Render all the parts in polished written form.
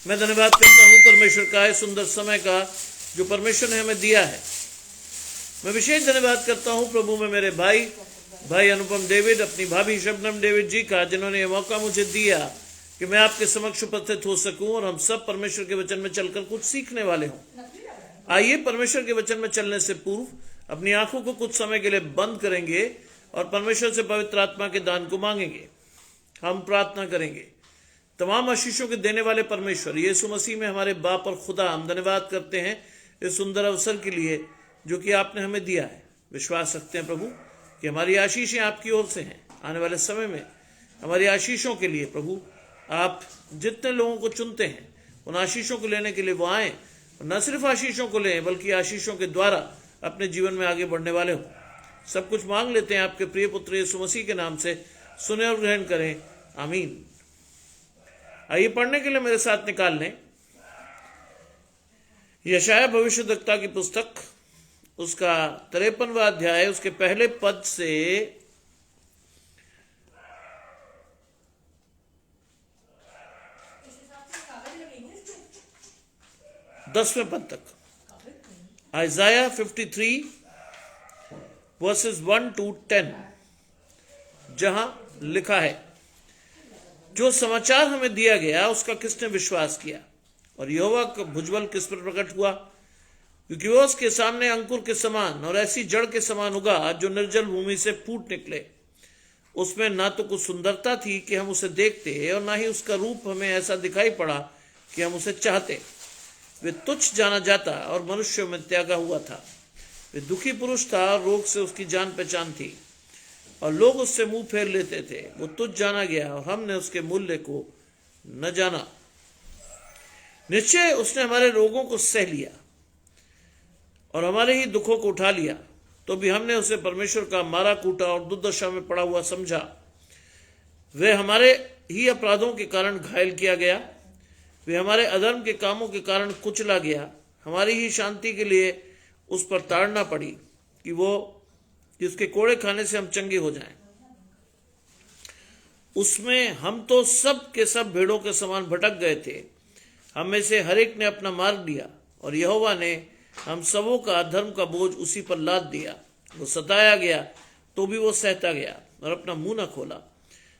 मैं धन्यवाद करता हूँ परमेश्वर का इस सुंदर समय का जो परमेश्वर ने हमें दिया है। मैं विशेष धन्यवाद करता हूँ प्रभु में मेरे भाई अनुपम डेविड, अपनी भाभी शबनम डेविड जी का, जिन्होंने ये मौका मुझे दिया कि मैं आपके समक्ष उपस्थित हो सकूं और हम सब परमेश्वर के वचन में चलकर कुछ सीखने वाले हों। आइए परमेश्वर के वचन में चलने से पूर्व अपनी आंखों को कुछ समय के लिए बंद करेंगे और परमेश्वर से पवित्र आत्मा के दान को मांगेंगे। हम प्रार्थना करेंगे। तमाम आशीषों के देने वाले परमेश्वर यीशु मसीह में हमारे बाप और खुदा, हम धन्यवाद करते हैं इस सुंदर अवसर के लिए जो कि आपने हमें दिया है। विश्वास रखते हैं प्रभु कि हमारी आशीषें आपकी ओर से हैं। आने वाले समय में हमारी आशीषों के लिए प्रभु आप जितने लोगों को चुनते हैं उन आशीषों को लेने के लिए वो आए, न सिर्फ आशीषों को लें बल्कि आशीषों के द्वारा अपने जीवन में आगे बढ़ने वाले हो। सब कुछ मांग लेते हैं आपके प्रिय पुत्र यीशु मसीह के नाम से, सुने और ग्रहण करें, आमीन। आइए पढ़ने के लिए मेरे साथ निकाल लें यशायाह भविष्यद्वक्ता की पुस्तक, उसका 53वां अध्याय, उसके पहले पद से 10वें पद तक। आइजाया 53 वर्सेस 1 to 10, जहां लिखा है, जो समाचार हमें दिया गया उसका किसने विश्वास किया, और यहोवा का भुजबल किस पर प्रकट हुआ। क्योंकि वो उसके सामने अंकुर के समान और ऐसी जड़ के समान उगा जो निर्जल भूमि से फूट निकले। उसमें ना तो कुछ सुंदरता थी कि हम उसे देखते, और ना ही उसका रूप हमें ऐसा दिखाई पड़ा कि हम उसे चाहते। वे तुच्छ जाना जाता और मनुष्यों में त्यागा हुआ था। वे दुखी पुरुष था और रोग से उसकी जान पहचान थी, और लोग उससे मुंह फेर लेते थे। वो तुच्छ जाना गया और हमने उसके मूल्य को न जाना। निश्चय उसने हमारे रोगों को सह लिया और हमारे ही दुखों को उठा लिया। तो भी हमने उसे परमेश्वर का मारा कूटा और दुर्दशा में पड़ा हुआ समझा। वह हमारे ही अपराधों के कारण घायल किया गया, वे हमारे अधर्म के कामों के कारण कुचला गया। हमारी ही शांति के लिए उस पर ताड़ना पड़ी कि उसके कोड़े खाने से हम चंगे हो जाएं। उसमें हम तो सब के सब भेड़ों के समान भटक गए थे, हम में से हर एक ने अपना मार्ग लिया, और यहोवा ने हम सबों का धर्म का बोझ उसी पर लाद दिया। वो सताया गया तो भी वो सहता गया और अपना मुंह न खोला।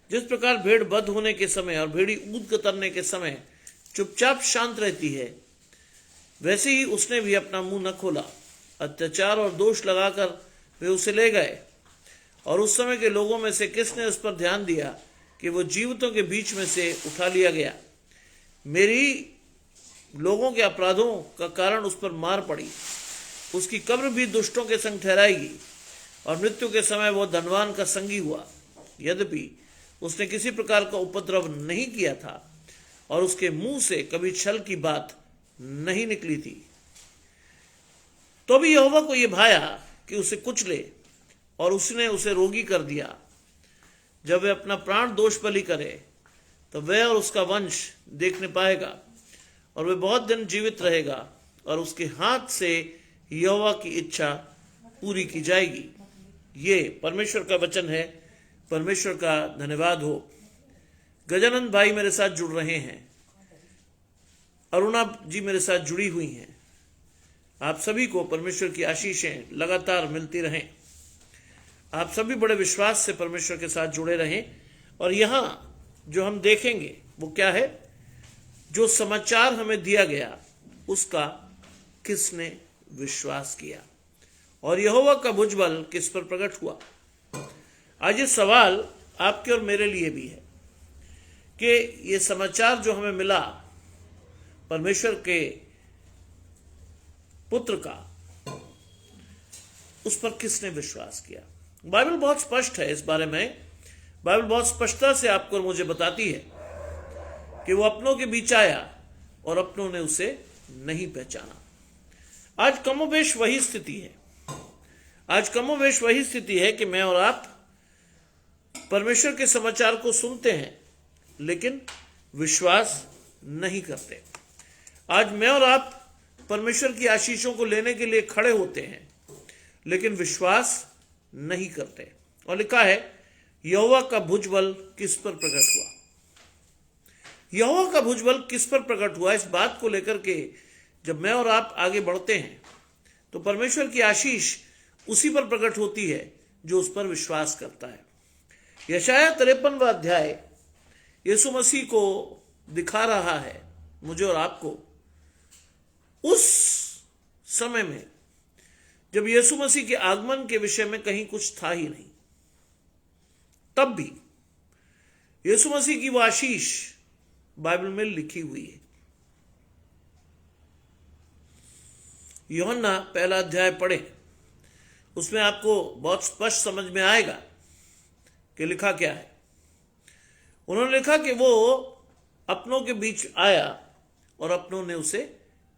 जिस प्रकार भेड़ बध होने के समय और भेड़ी ऊद कतरने के समय चुपचाप शांत रहती है, वैसे ही उसने भी अपना मुंह न खोला। अत्याचार और दोष लगाकर वे उसे ले गए, और उस समय के लोगों में से किसने उस पर ध्यान दिया कि वो जीवितों के बीच में से उठा लिया गया। मेरी लोगों के अपराधों का कारण उस पर मार पड़ी। उसकी कब्र भी दुष्टों के संग ठहराएगी, और मृत्यु के समय वो धनवान का संगी हुआ। यद्यपि उसने किसी प्रकार का उपद्रव नहीं किया था, और उसके मुंह से कभी छल की बात नहीं निकली थी। तो भी यहोवा को यह भाया कि उसे कुचले, और उसने उसे रोगी कर दिया। जब वह अपना प्राण दोष बलि करे तो वह और उसका वंश देखने पाएगा, और वह बहुत दिन जीवित रहेगा, और उसके हाथ से यहोवा की इच्छा पूरी की जाएगी। ये परमेश्वर का वचन है। परमेश्वर का धन्यवाद हो। गजानंद भाई मेरे साथ जुड़ रहे हैं, अरुणा जी मेरे साथ जुड़ी हुई हैं। आप सभी को परमेश्वर की आशीषें लगातार मिलती रहें। आप सभी बड़े विश्वास से परमेश्वर के साथ जुड़े रहें। और यहां जो हम देखेंगे वो क्या है, जो समाचार हमें दिया गया उसका किसने विश्वास किया, और यहोवा का भुजबल किस पर प्रकट हुआ। आज ये सवाल आपके और मेरे लिए भी है कि ये समाचार जो हमें मिला परमेश्वर के पुत्र का, उस पर किसने विश्वास किया। बाइबल बहुत स्पष्ट है इस बारे में। बाइबल बहुत स्पष्टता से आपको और मुझे बताती है कि वो अपनों के बीच आया और अपनों ने उसे नहीं पहचाना। आज कमोबेश वही स्थिति है। आज कमोबेश वही स्थिति है कि मैं और आप परमेश्वर के समाचार को सुनते हैं लेकिन विश्वास नहीं करते। आज मैं और आप परमेश्वर की आशीषों को लेने के लिए खड़े होते हैं लेकिन विश्वास नहीं करते। और लिखा है, यहोवा का भुजबल किस पर प्रकट हुआ। यहोवा का भुजबल किस पर प्रकट हुआ, इस बात को लेकर के जब मैं और आप आगे बढ़ते हैं तो परमेश्वर की आशीष उसी पर प्रकट होती है जो उस पर विश्वास करता है। यशाया 53वां अध्याय यीशु मसीह को दिखा रहा है, मुझे और आपको, उस समय में जब यीशु मसीह के आगमन के विषय में कहीं कुछ था ही नहीं, तब भी यीशु मसीह की वो आशीष बाइबल में लिखी हुई है। यूहन्ना 1 अध्याय पढ़े, उसमें आपको बहुत स्पष्ट समझ में आएगा कि लिखा क्या है। उन्होंने लिखा कि वो अपनों के बीच आया और अपनों ने उसे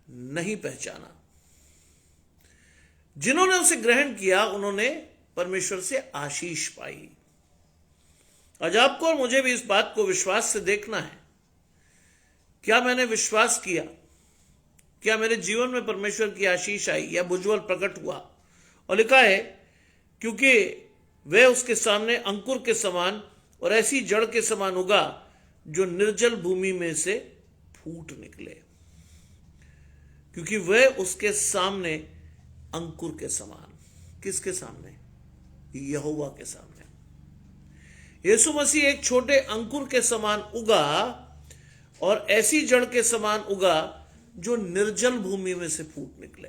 नहीं पहचाना, जिन्होंने उसे ग्रहण किया उन्होंने परमेश्वर से आशीष पाई। आज आपको और मुझे भी इस बात को विश्वास से देखना है, क्या मैंने विश्वास किया, क्या मेरे जीवन में परमेश्वर की आशीष आई या भुजबल प्रकट हुआ। और लिखा है क्योंकि वह उसके सामने अंकुर के समान और ऐसी जड़ के समान उगा जो निर्जल भूमि में से फूट निकले। क्योंकि वह उसके सामने अंकुर के समान, किसके सामने? यहोवा के सामने। यीशु मसीह एक छोटे अंकुर के समान उगा और ऐसी जड़ के समान उगा जो निर्जल भूमि में से फूट निकले।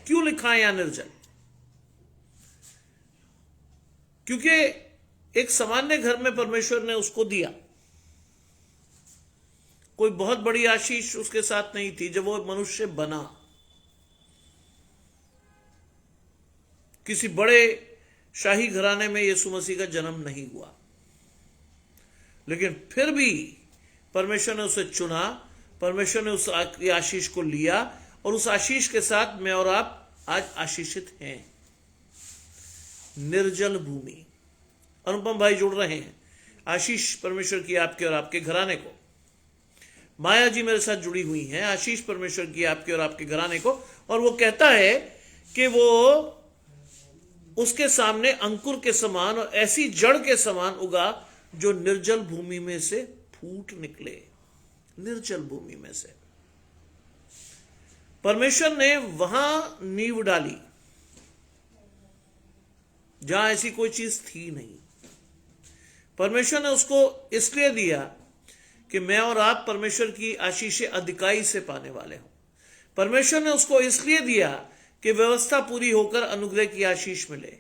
क्यों लिखा है यहां निर्जल? क्योंकि एक सामान्य घर में परमेश्वर ने उसको दिया, कोई बहुत बड़ी आशीष उसके साथ नहीं थी। जब वो मनुष्य बना, किसी बड़े शाही घराने में यीशु मसीह का जन्म नहीं हुआ, लेकिन फिर भी परमेश्वर ने उसे चुना, परमेश्वर ने उस आशीष को लिया और उस आशीष के साथ मैं और आप आज आशीषित हैं। निर्जल भूमि। अनुपम भाई जुड़ रहे हैं, आशीष परमेश्वर की आपके और आपके घराने को। माया जी मेरे साथ जुड़ी हुई हैं, आशीष परमेश्वर की आपके और आपके घराने को। और वो कहता है कि वो उसके सामने अंकुर के समान और ऐसी जड़ के समान उगा जो निर्जल भूमि में से फूट निकले। निर्जल भूमि में से परमेश्वर ने वहां नींव डाली जहां ऐसी कोई चीज थी नहीं। परमेश्वर ने उसको इसलिए दिया कि मैं और आप परमेश्वर की आशीषें अधिकाई से पाने वाले हों। परमेश्वर ने उसको इसलिए दिया कि व्यवस्था पूरी होकर अनुग्रह की आशीष मिले।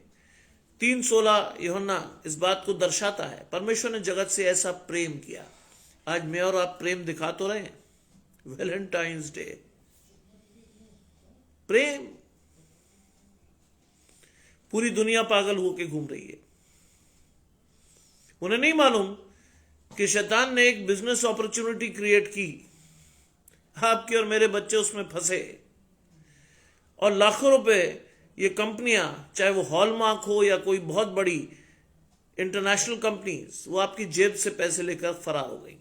3:16 यूहन्ना इस बात को दर्शाता है। परमेश्वर ने जगत से ऐसा प्रेम किया। आज मैं और आप प्रेम दिखा तो रहे हैं। वैलेंटाइंस डे, प्रेम। पूरी दुनिया पागल होके घूम रही है। उन्हें नहीं मालूम कि शैतान ने एक बिजनेस अपॉर्चुनिटी क्रिएट की, आपके और मेरे बच्चे उसमें फंसे और लाखों रुपए ये कंपनियां, चाहे वो हॉलमार्क हो या कोई बहुत बड़ी इंटरनेशनल कंपनीज, वो आपकी जेब से पैसे लेकर फरार हो गई।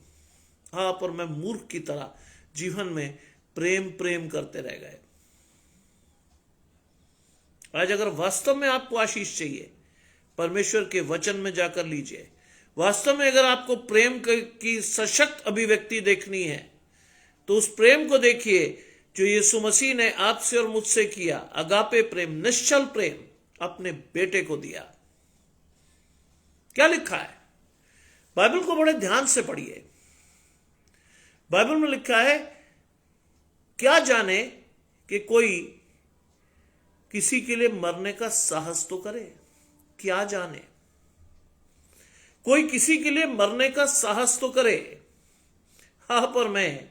आप और मैं मूर्ख की तरह जीवन में प्रेम प्रेम करते रह गए। आज अगर वास्तव में आपको आशीष चाहिए, परमेश्वर के वचन में जाकर लीजिए। वास्तव में अगर आपको प्रेम की सशक्त अभिव्यक्ति देखनी है तो उस प्रेम को देखिए जो यीशु मसीह ने आपसे और मुझसे किया। अगापे प्रेम, निश्चल प्रेम, अपने बेटे को दिया। क्या लिखा है? बाइबल को बड़े ध्यान से पढ़िए। बाइबल में लिखा है, क्या जाने कि कोई किसी के लिए मरने का साहस तो करे। क्या जाने कोई किसी के लिए मरने का साहस तो करे। आप और मैं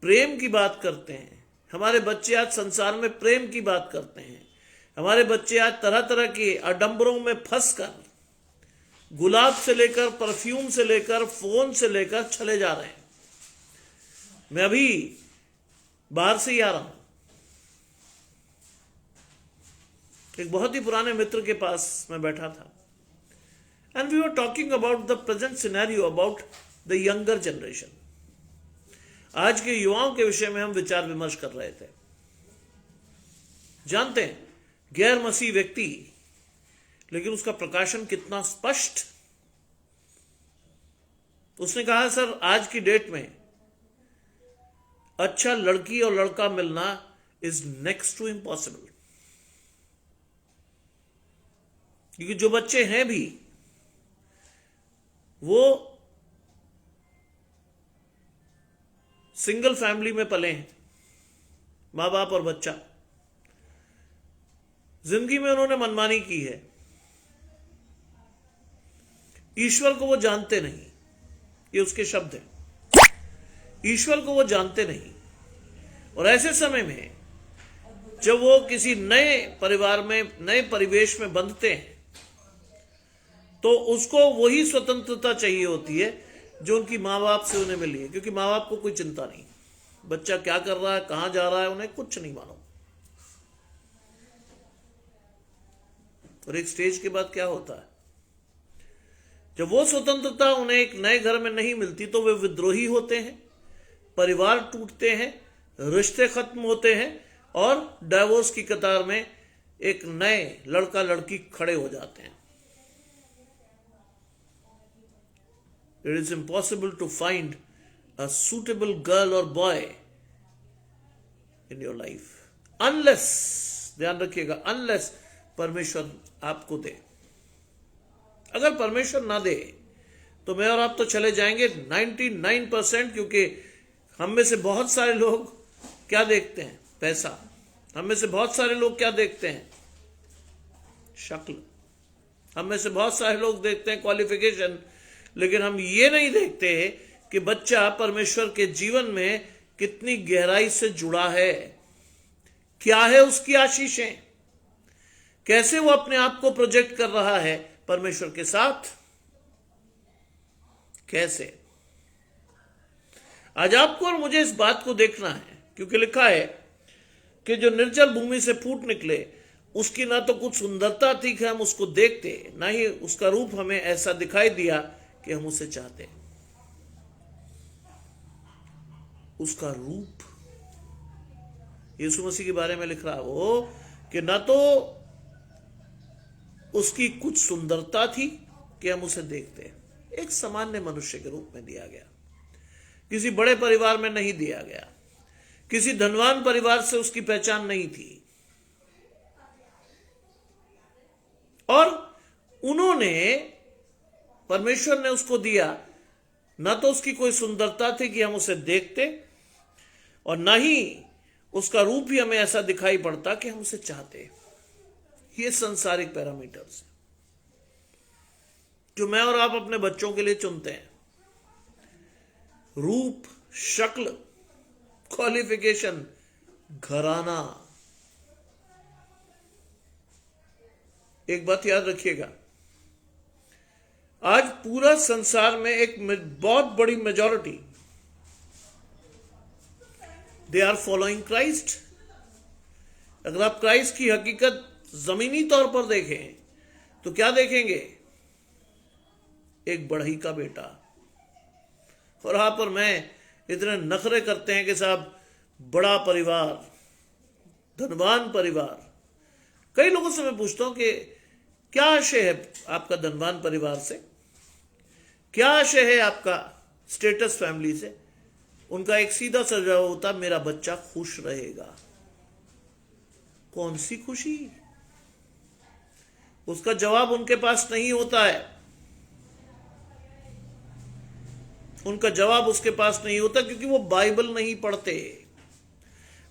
प्रेम की बात करते हैं। हमारे बच्चे आज संसार में प्रेम की बात करते हैं। हमारे बच्चे आज तरह तरह के आडंबरों में फंसकर, गुलाब से लेकर, परफ्यूम से लेकर, फोन से लेकर चले जा रहे हैं। मैं अभी बाहर से ही आ रहा हूं। एक बहुत ही पुराने मित्र के पास मैं बैठा था and we were talking about the present scenario, about the younger generation. आज के युवाओं के विषय में हम विचार विमर्श कर रहे थे। जानते हैं, गैर मसीह व्यक्ति, लेकिन उसका प्रकाशन कितना स्पष्ट। उसने कहा सर आज की डेट में अच्छा लड़की और लड़का मिलना इज नेक्स्ट टू इम्पॉसिबल, क्योंकि जो बच्चे हैं भी वो सिंगल फैमिली में पले हैं, मां बाप और बच्चा। जिंदगी में उन्होंने मनमानी की है, ईश्वर को वो जानते नहीं, ये उसके शब्द हैं। ईश्वर को वो जानते नहीं, और ऐसे समय में जब वो किसी नए परिवार में, नए परिवेश में बंधते हैं, तो उसको वही स्वतंत्रता चाहिए होती है जो उनकी माँ बाप से उन्हें मिली है, क्योंकि माँ बाप को कोई चिंता नहीं, बच्चा क्या कर रहा है, कहां जा रहा है, उन्हें कुछ नहीं मालूम। और एक स्टेज के बाद क्या होता है, जब वो स्वतंत्रता उन्हें एक नए घर में नहीं मिलती तो वे विद्रोही होते हैं, परिवार टूटते हैं, रिश्ते खत्म होते हैं, और डाइवोर्स की कतार में एक नए लड़का लड़की खड़े हो जाते हैं। It is impossible to find a suitable girl or boy in your life unless, ध्यान रखिएगा, unless परमेश्वर आपको दे। अगर परमेश्वर ना दे तो मैं और आप तो चले जाएंगे 99%, क्योंकि हम में से बहुत सारे लोग क्या देखते हैं, पैसा। हम में से बहुत सारे लोग क्या देखते हैं, शक्ल। हम में से बहुत सारे लोग देखते हैं क्वालिफिकेशन, लेकिन हम ये नहीं देखते कि बच्चा परमेश्वर के जीवन में कितनी गहराई से जुड़ा है, क्या है उसकी आशीषें, कैसे वो अपने आप को प्रोजेक्ट कर रहा है परमेश्वर के साथ, कैसे। आज आपको और मुझे इस बात को देखना है, क्योंकि लिखा है कि जो निर्जल भूमि से फूट निकले उसकी ना तो कुछ सुंदरता थी कि हम उसको देखते, ना ही उसका रूप हमें ऐसा दिखाई दिया कि हम उसे चाहते। उसका रूप, यीशु मसीह के बारे में लिख रहा वो कि ना तो उसकी कुछ सुंदरता थी कि हम उसे देखते, एक सामान्य मनुष्य के रूप में दिया गया, किसी बड़े परिवार में नहीं दिया गया, किसी धनवान परिवार से उसकी पहचान नहीं थी। और उन्होंने, परमेश्वर ने उसको दिया, ना तो उसकी कोई सुंदरता थी कि हम उसे देखते, और ना ही उसका रूप ही हमें ऐसा दिखाई पड़ता कि हम उसे चाहते। ये संसारिक पैरामीटर्स जो मैं और आप अपने बच्चों के लिए चुनते हैं, रूप, शक्ल, क्वालिफिकेशन, घराना। एक बात याद रखिएगा, आज पूरा संसार में एक बहुत बड़ी majority, they are following Christ. अगर आप क्राइस्ट की हकीकत जमीनी तौर पर देखें तो क्या देखेंगे, एक बढ़ई का बेटा। और यहां पर मैं इतने नखरे करते हैं कि साहब बड़ा परिवार, धनवान परिवार। कई लोगों से मैं पूछता हूं कि क्या आशय है आपका धनवान परिवार से, क्या आशय है आपका स्टेटस फैमिली से। उनका एक सीधा सा जवाब होता, मेरा बच्चा खुश रहेगा। कौन सी खुशी, उसका जवाब उनके पास नहीं होता है। उनका जवाब उसके पास नहीं होता क्योंकि वो बाइबल नहीं पढ़ते।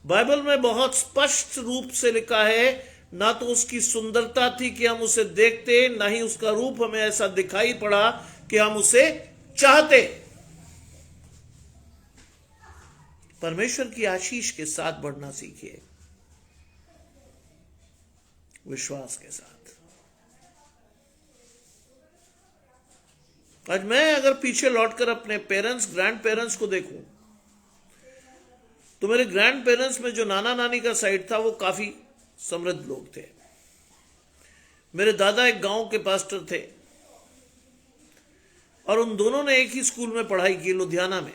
बाइबल में बहुत स्पष्ट रूप से लिखा है, ना तो उसकी सुंदरता थी कि हम उसे देखते, ना ही उसका रूप हमें ऐसा दिखाई पड़ा कि हम उसे चाहते। परमेश्वर की आशीष के साथ बढ़ना सीखिए, विश्वास के साथ। आज मैं अगर पीछे लौटकर अपने पेरेंट्स, ग्रैंड पेरेंट्स को देखूं तो मेरे ग्रैंड पेरेंट्स में जो नाना नानी का साइड था वो काफी समृद्ध लोग थे। मेरे दादा एक गांव के पास्टर थे और उन दोनों ने एक ही स्कूल में पढ़ाई की, लुधियाना में,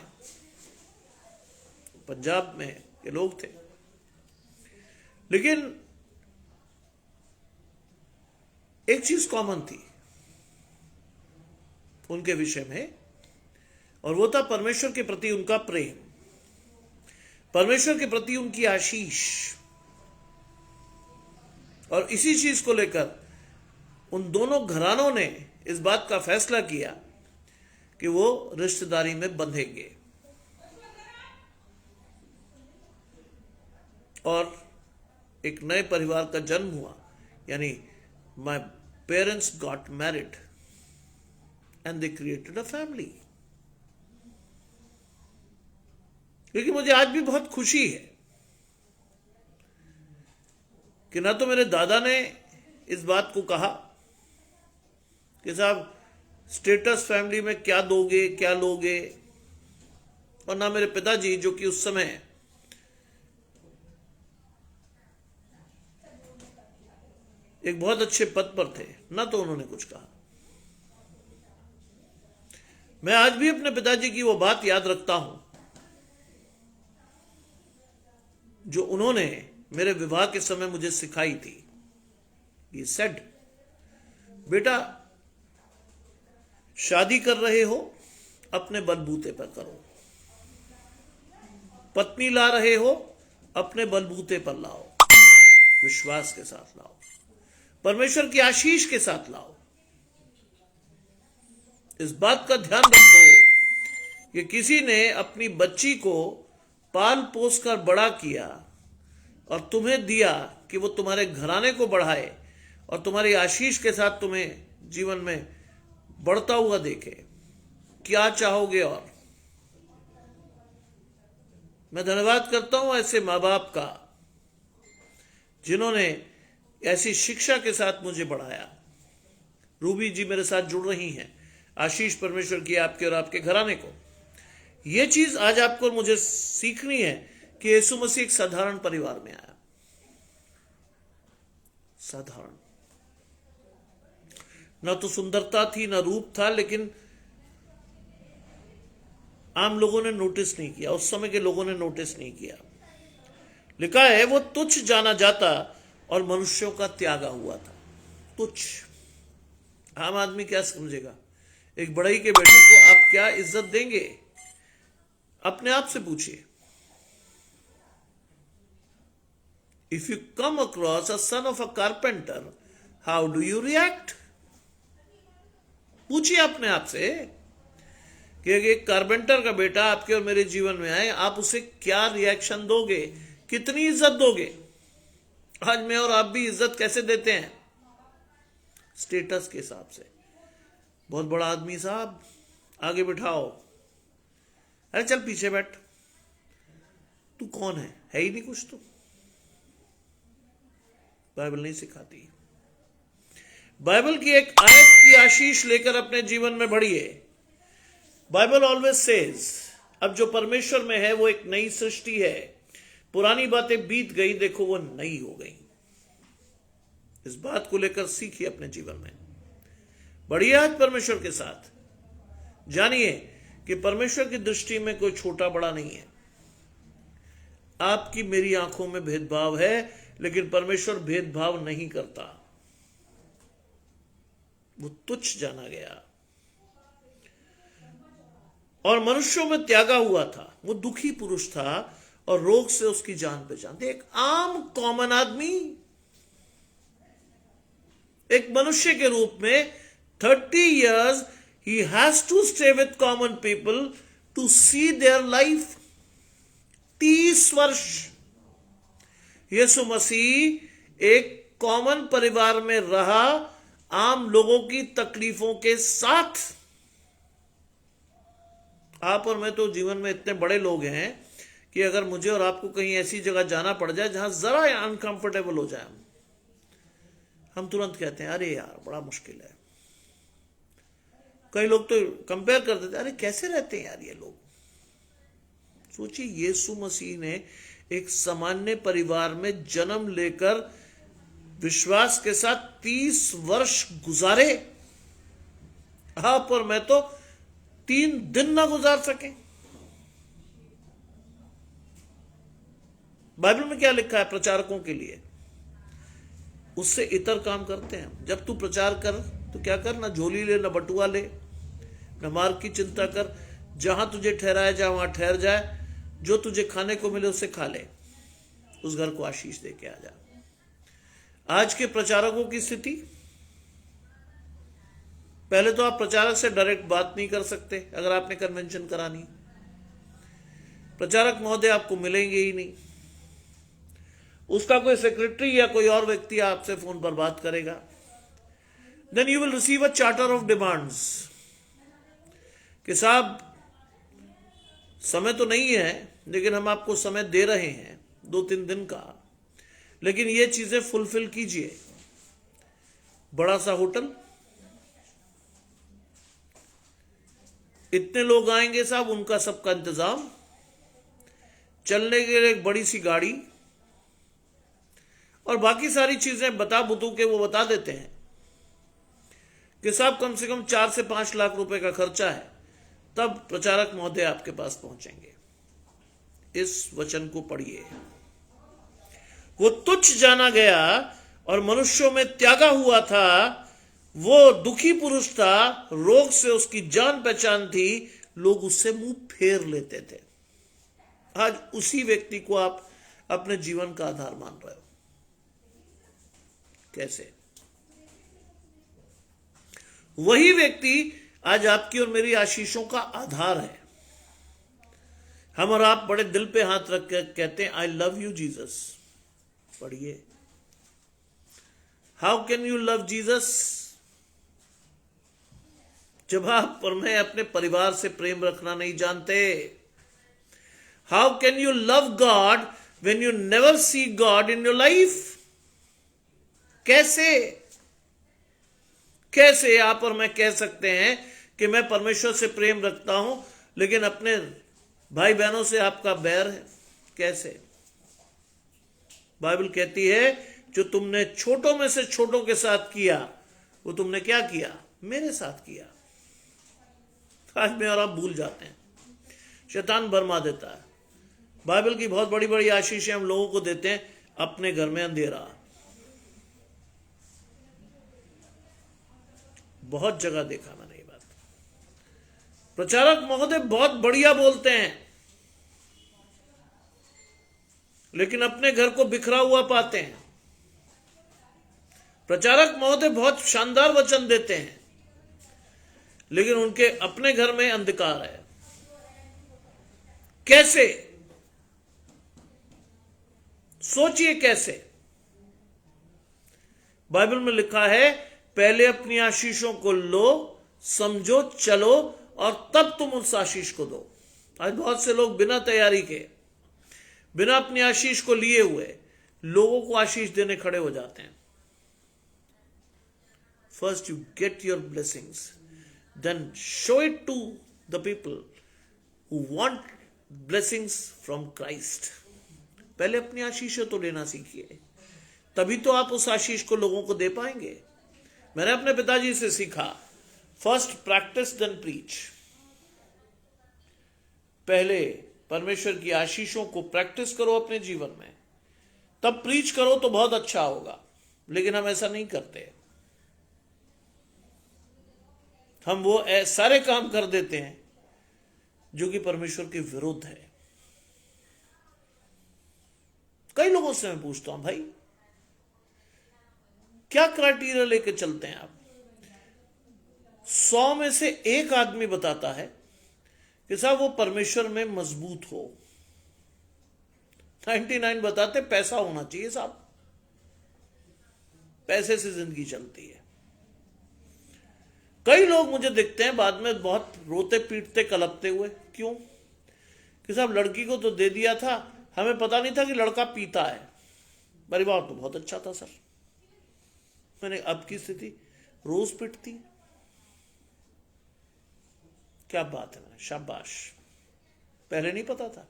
पंजाब में के लोग थे। लेकिन एक चीज कॉमन थी उनके विषय में और वो था परमेश्वर के प्रति उनका प्रेम, परमेश्वर के प्रति उनकी आशीष। और इसी चीज को लेकर उन दोनों घरानों ने इस बात का फैसला किया कि वो रिश्तेदारी में बंधेंगे। और एक नए परिवार का जन्म हुआ, यानी my parents got married and they created a family. लेकिन मुझे आज भी बहुत खुशी है कि ना तो मेरे दादा ने इस बात को कहा कि साहब स्टेटस फैमिली में क्या दोगे क्या लोगे, और ना मेरे पिताजी जो कि उस समय एक बहुत अच्छे पद पर थे, ना तो उन्होंने कुछ कहा। मैं आज भी अपने पिताजी की वो बात याद रखता हूं जो उन्होंने मेरे विवाह के समय मुझे सिखाई थी। ये सेड, बेटा शादी कर रहे हो अपने बलबूते पर करो, पत्नी ला रहे हो अपने बलबूते पर लाओ, विश्वास के साथ लाओ, परमेश्वर की आशीष के साथ लाओ। इस बात का ध्यान रखो कि किसी ने अपनी बच्ची को पाल पोस कर बड़ा किया और तुम्हें दिया कि वो तुम्हारे घराने को बढ़ाए और तुम्हारी आशीष के साथ तुम्हें जीवन में बढ़ता हुआ देखे। क्या चाहोगे? और मैं धन्यवाद करता हूं ऐसे मां बाप का जिन्होंने ऐसी शिक्षा के साथ मुझे बढ़ाया। रूबी जी मेरे साथ जुड़ रही हैं, आशीष परमेश्वर की आपके और आपके घराने को। यह चीज आज आपको और मुझे सीखनी है कि यीशु मसीह एक साधारण परिवार में आया, साधारण, ना तो सुंदरता थी ना रूप था, लेकिन आम लोगों ने नोटिस नहीं किया, उस समय के लोगों ने नोटिस नहीं किया। लिखा है वो तुच्छ जाना जाता और मनुष्यों का त्यागा हुआ था। तुच्छ, आम आदमी क्या समझेगा? एक बढ़ई के बेटे को आप क्या इज्जत देंगे? अपने आप से पूछिए। If you come across a son of a carpenter, how do you react? पूछिए अपने आप से कि एक कारपेंटर का बेटा आपके और मेरे जीवन में आए, आप उसे क्या रिएक्शन दोगे, कितनी इज्जत दोगे? आज मैं और आप भी इज्जत कैसे देते हैं? स्टेटस के हिसाब से। बहुत बड़ा आदमी साहब, आगे बिठाओ, अरे चल पीछे बैठ, तू कौन है ही नहीं कुछ। तो बाइबल नहीं सिखाती। बाइबल की एक आयत की आशीष लेकर अपने जीवन में बढ़िए। बाइबल ऑलवेज सेज, अब जो परमेश्वर में है वो एक नई सृष्टि है, पुरानी बातें बीत गई, देखो वो नई हो गई। इस बात को लेकर सीखिए अपने जीवन में, बढ़िए आज परमेश्वर के साथ। जानिए कि परमेश्वर की दृष्टि में कोई छोटा बड़ा नहीं है। आपकी मेरी आंखों में भेदभाव है, लेकिन परमेश्वर भेदभाव नहीं करता। वो तुच्छ जाना गया और मनुष्यों में त्यागा हुआ था। वो दुखी पुरुष था और रोग से उसकी जान पहचान थी। एक आम कॉमन आदमी, एक मनुष्य के रूप में 30 years he has to stay with common people to see their life। 30 वर्ष यीशु मसीह एक कॉमन परिवार में रहा, आम लोगों की तकलीफों के साथ। आप और मैं तो जीवन में इतने बड़े लोग हैं कि अगर मुझे और आपको कहीं ऐसी जगह जाना पड़ जाए जहां जरा अनकंफर्टेबल हो जाए, हम तुरंत कहते हैं अरे यार बड़ा मुश्किल है। कई लोग तो कंपेयर कर देते हैं, अरे कैसे रहते हैं यार ये लोग। सोचिए, यीशु मसीह ने एक सामान्य परिवार में जन्म लेकर विश्वास के साथ 30 वर्ष गुजारे। आप और मैं तो 3 दिन ना गुजार सके। बाइबल में क्या लिखा है प्रचारकों के लिए? उससे इतर काम करते हैं। जब तू प्रचार कर तो क्या कर, ना झोली ले, ना बटुआ ले, ना मार्ग की चिंता कर, जहां तुझे ठहराया जाए वहां ठहर जाए, जो तुझे खाने को मिले उसे खा ले, उस घर को आशीष दे के आ जा। आज के प्रचारकों की स्थिति, पहले तो आप प्रचारक से डायरेक्ट बात नहीं कर सकते अगर आपने कन्वेंशन करानी, प्रचारक महोदय आपको मिलेंगे ही नहीं, उसका कोई सेक्रेटरी या कोई और व्यक्ति आपसे फोन पर बात करेगा। Then you will receive a charter of demands कि साहब समय तो नहीं है, लेकिन हम आपको समय दे रहे हैं 2-3 दिन का, लेकिन ये चीजें फुलफिल कीजिए। बड़ा सा होटल, इतने लोग आएंगे साहब, उनका सबका इंतजाम, चलने के लिए एक बड़ी सी गाड़ी और बाकी सारी चीजें बता बुतू के वो बता देते हैं कि साहब कम से कम 4 से 5 लाख रुपए का खर्चा है, तब प्रचारक महोदय आपके पास पहुंचेंगे। इस वचन को पढ़िए। वो तुच्छ जाना गया और मनुष्यों में त्यागा हुआ था, वो दुखी पुरुष था, रोग से उसकी जान पहचान थी, लोग उससे मुंह फेर लेते थे। आज उसी व्यक्ति को आप अपने जीवन का आधार मान रहे हो। कैसे? वही व्यक्ति आज आपकी और मेरी आशीषों का आधार है। हम और आप बड़े दिल पे हाथ रख कर कहते हैं आई लव यू जीसस। पढ़िए, how can you love Jesus? जब आप और मैं अपने परिवार से प्रेम रखना नहीं जानते। How can you love God when you never see God in your life? कैसे कैसे आप और मैं कह सकते हैं कि मैं परमेश्वर से प्रेम रखता हूं, लेकिन अपने भाई बहनों से आपका बैर है? कैसे? बाइबल कहती है जो तुमने छोटों में से छोटों के साथ किया, वो तुमने क्या किया? मेरे साथ किया। आज में और आप भूल जाते हैं, शैतान भरमा देता है। बाइबल की बहुत बड़ी बड़ी आशीषें हम लोगों को देते हैं, अपने घर में अंधेरा। बहुत जगह देखा मैंने ये बात। प्रचारक महोदय बहुत बढ़िया बोलते हैं, लेकिन अपने घर को बिखरा हुआ पाते हैं। प्रचारक महोदय बहुत शानदार वचन देते हैं, लेकिन उनके अपने घर में अंधकार है। कैसे? सोचिए कैसे। बाइबल में लिखा है पहले अपनी आशीषों को लो, समझो, चलो, और तब तुम उस आशीष को दो। आज बहुत से लोग बिना तैयारी के, बिना अपनी आशीष को लिए हुए लोगों को आशीष देने खड़े हो जाते हैं। First you get your blessings, then show it to the people who want blessings from Christ. पहले अपनी आशीषें तो लेना सीखिए, तभी तो आप उस आशीष को लोगों को दे पाएंगे। मैंने अपने पिताजी से सीखा, फर्स्ट प्रैक्टिस देन प्रीच। पहले परमेश्वर की आशीषों को प्रैक्टिस करो अपने जीवन में, तब प्रीच करो तो बहुत अच्छा होगा। लेकिन हम ऐसा नहीं करते, हम वो सारे काम कर देते हैं जो कि परमेश्वर के विरुद्ध है। कई लोगों से मैं पूछता हूं, भाई क्या क्राइटेरिया लेके चलते हैं आप? 100 में से 1 आदमी बताता है कि साहब वो परमेश्वर में मजबूत हो। 99 बताते पैसा होना चाहिए साहब, पैसे से जिंदगी चलती है। कई लोग मुझे दिखते हैं बाद में बहुत रोते पीटते कलपते हुए। क्यों? कि साहब लड़की को तो दे दिया था, हमें पता नहीं था कि लड़का पीता है। परिवार तो बहुत अच्छा था सर। मैंने अब की स्थिति रोज पिटती। क्या बात है, शाबाश, पहले नहीं पता था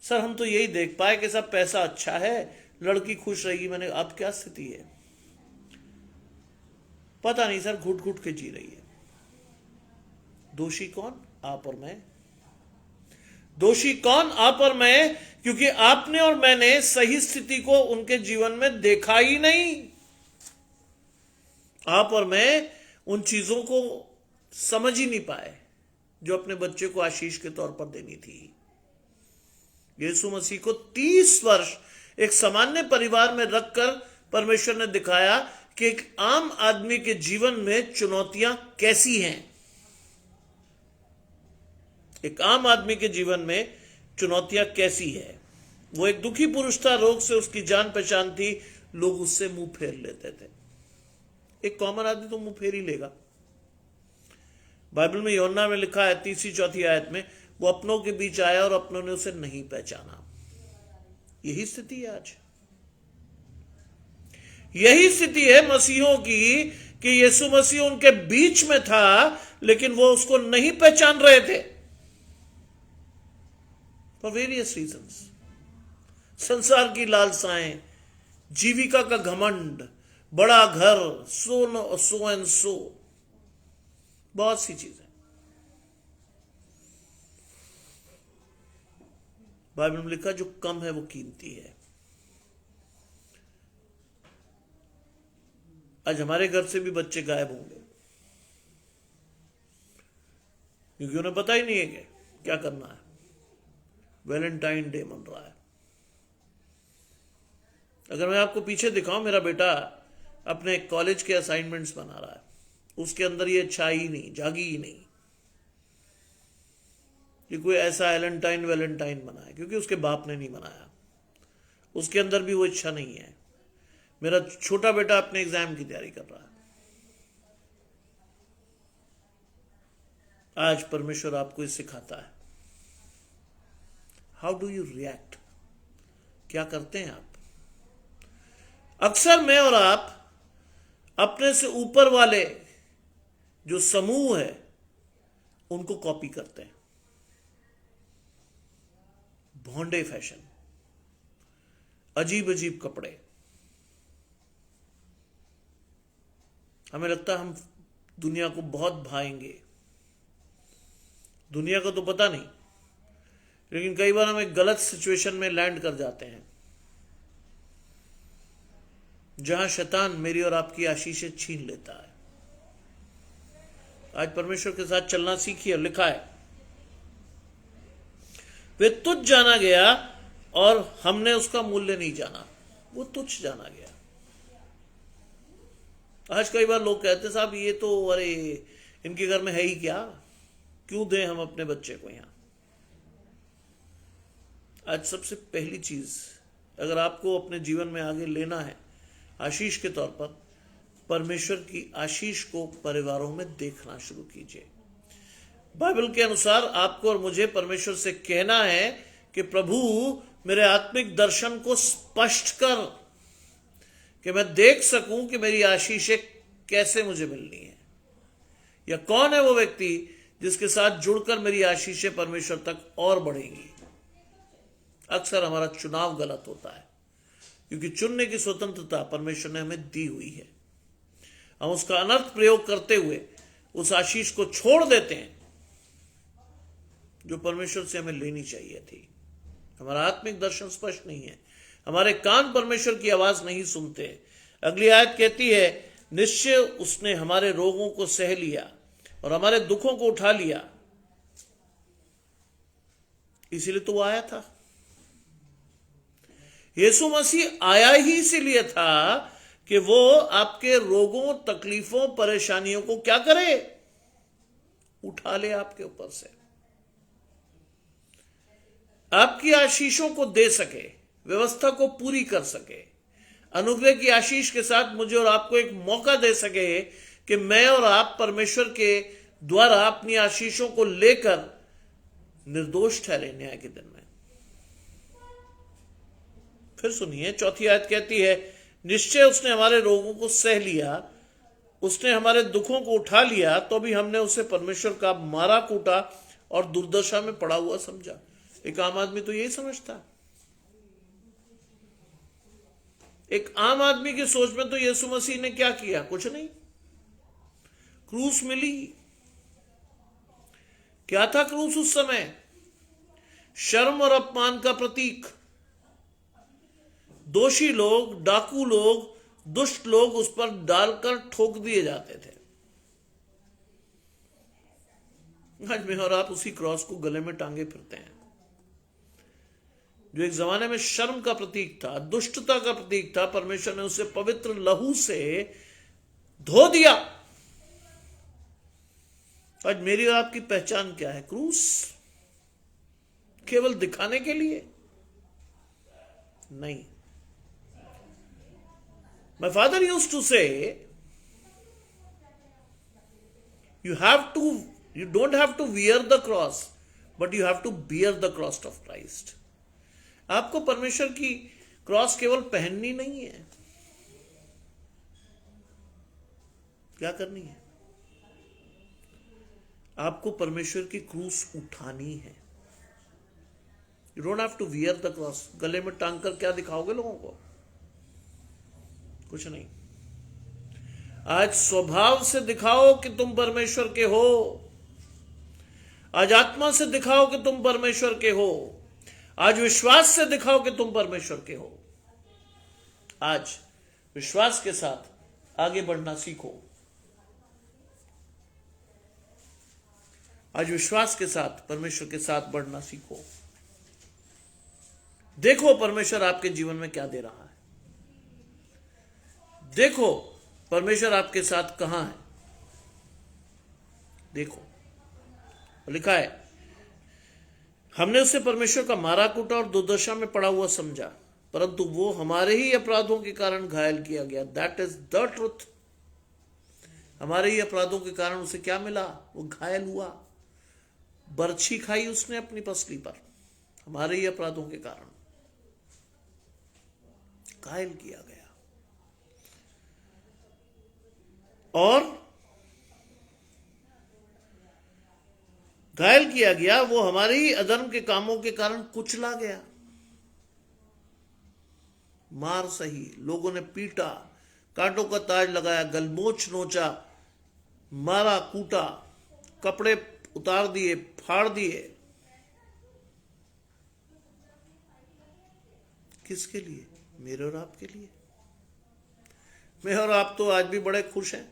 सर, हम तो यही देख पाए कि सब पैसा अच्छा है, लड़की खुश रहेगी। मैंने अब क्या स्थिति है पता नहीं सर, घुट घुट के जी रही है। दोषी कौन? आप और मैं। दोषी कौन? आप और मैं, क्योंकि आपने और मैंने सही स्थिति को उनके जीवन में देखा ही नहीं। आप और मैं उन चीजों को समझ ही नहीं पाए। जो अपने बच्चे को आशीष के तौर पर देनी थी। यीशु मसीह को 30 वर्ष एक सामान्य परिवार में रखकर परमेश्वर ने दिखाया कि एक आम आदमी के जीवन में चुनौतियां कैसी हैं। एक आम आदमी के जीवन में चुनौतियां कैसी है। वो एक दुखी पुरुष था, रोग से उसकी जान पहचान थी, लोग उससे मुंह फेर लेते थे। एक कॉमन आदमी तो मुंह फेर ही लेगा। बाइबल में यूहन्ना में लिखा है 3-4 आयत में, वो अपनों के बीच आया और अपनों ने उसे नहीं पहचाना। यही स्थिति है आज। यही स्थिति है मसीहों की कि यीशु मसीह उनके बीच में था लेकिन वो उसको नहीं पहचान रहे थे फॉर वेरियस रीजंस। संसार की लालसाएं, जीविका का घमंड, बड़ा घर, सो एंड सो, बहुत सी चीजें। बाइबल में लिखा जो कम है वो कीमती है। आज हमारे घर से भी बच्चे गायब होंगे क्योंकि उन्हें पता ही नहीं है कि क्या करना है। वैलेंटाइन डे मन रहा है। अगर मैं आपको पीछे दिखाऊं, मेरा बेटा अपने कॉलेज के असाइनमेंट्स बना रहा है, उसके अंदर ये छाई ही नहीं, जागी ही नहीं कि कोई ऐसा वैलेंटाइन बना है, क्योंकि उसके बाप ने नहीं बनाया। उसके अंदर भी वो इच्छा नहीं है। मेरा छोटा बेटा अपने एग्जाम की तैयारी कर रहा है। आज परमेश्वर आपको इसे सिखाता है। How do you react? क्या करते हैं आप? अक्सर मैं और आप अपने से ऊपर वाले जो समूह है उनको कॉपी करते हैं। भोंडे फैशन, अजीब अजीब कपड़े। हमें लगता है हम दुनिया को बहुत भाएंगे। दुनिया को तो पता नहीं, लेकिन कई बार हम एक गलत सिचुएशन में लैंड कर जाते हैं जहां शैतान मेरी और आपकी आशीषें छीन लेता है। आज परमेश्वर के साथ चलना सीखिए। लिखा है वे तुच्छ जाना गया और हमने उसका मूल्य नहीं जाना। वो तुच्छ जाना गया। आज कई बार लोग कहते हैं साहब ये तो अरे इनके घर में है ही क्या, क्यों दें हम अपने बच्चे को यहां। आज सबसे पहली चीज, अगर आपको अपने जीवन में आगे लेना है आशीष के तौर पर, परमेश्वर की आशीष को परिवारों में देखना शुरू कीजिए। बाइबल के अनुसार आपको और मुझे परमेश्वर से कहना है कि प्रभु मेरे आत्मिक दर्शन को स्पष्ट कर कि मैं देख सकूं कि मेरी आशीषें कैसे मुझे मिलनी है, या कौन है वो व्यक्ति जिसके साथ जुड़कर मेरी आशीषें परमेश्वर तक और बढ़ेंगी। अक्सर हमारा चुनाव गलत होता है क्योंकि चुनने की स्वतंत्रता परमेश्वर ने हमें दी हुई है। हम उसका अनर्थ प्रयोग करते हुए उस आशीष को छोड़ देते हैं जो परमेश्वर से हमें लेनी चाहिए थी। हमारा आत्मिक दर्शन स्पष्ट नहीं है, हमारे कान परमेश्वर की आवाज नहीं सुनते। अगली आयत कहती है निश्चय उसने हमारे रोगों को सह लिया और हमारे दुखों को उठा लिया। इसीलिए तो वो आया था। यीशु मसीह आया ही इसीलिए था कि वो आपके रोगों, तकलीफों, परेशानियों को क्या करे, उठा ले आपके ऊपर से, आपकी आशीषों को दे सके, व्यवस्था को पूरी कर सके, अनुग्रह की आशीष के साथ मुझे और आपको एक मौका दे सके कि मैं और आप परमेश्वर के द्वारा अपनी आशीषों को लेकर निर्दोष ठहरे न्याय के दिन में। फिर सुनिए, चौथी आयत कहती है निश्चय उसने हमारे रोगों को सह लिया, उसने हमारे दुखों को उठा लिया, तो भी हमने उसे परमेश्वर का मारा कूटा और दुर्दशा में पड़ा हुआ समझा। एक आम आदमी तो यही समझता। एक आम आदमी की सोच में तो यीशु मसीह ने क्या किया? कुछ नहीं। क्रूस मिली। क्या था क्रूस उस समय? शर्म और अपमान का प्रतीक। दोषी लोग, डाकू लोग, दुष्ट लोग उस पर डालकर ठोक दिए जाते थे। आज मैं और आप उसी क्रॉस को गले में टांगे फिरते हैं, जो एक जमाने में शर्म का प्रतीक था, दुष्टता का प्रतीक था। परमेश्वर ने उसे पवित्र लहू से धो दिया। आज मेरी और आपकी पहचान क्या है? क्रूस? केवल दिखाने के लिए? नहीं। My father used to say, you don't have to wear the cross, but you have to bear the cross of Christ. आपको परमेश्वर की क्रॉस केवल पहननी नहीं है, क्या करनी है? आपको परमेश्वर की क्रूस उठानी है। You don't have to wear the cross. गले में टांग कर क्या दिखाओगे लोगों को? कुछ नहीं। आज स्वभाव से दिखाओ कि तुम परमेश्वर के हो। आज आत्मा से दिखाओ कि तुम परमेश्वर के हो। आज विश्वास से दिखाओ कि तुम परमेश्वर के हो। आज विश्वास के साथ आगे बढ़ना सीखो। आज विश्वास के साथ परमेश्वर के साथ बढ़ना सीखो। देखो परमेश्वर आपके जीवन में क्या दे रहा है। देखो परमेश्वर आपके साथ कहां है। देखो, लिखा है, हमने उसे परमेश्वर का मारा कूटा और दुर्दशा में पड़ा हुआ समझा, परंतु वो हमारे ही अपराधों के कारण घायल किया गया। That is the truth. हमारे ही अपराधों के कारण उसे क्या मिला? वो घायल हुआ, बर्छी खाई उसने अपनी पसली पर। हमारे ही अपराधों के कारण घायल किया गया। और घायल किया गया, वो हमारे ही अधर्म के कामों के कारण कुचला गया। मार सही, लोगों ने पीटा, कांटों का ताज लगाया, गलमोछ नोचा, मारा कूटा, कपड़े उतार दिए, फाड़ दिए। किसके लिए? मेरे और आपके लिए। मैं और आप तो आज भी बड़े खुश हैं,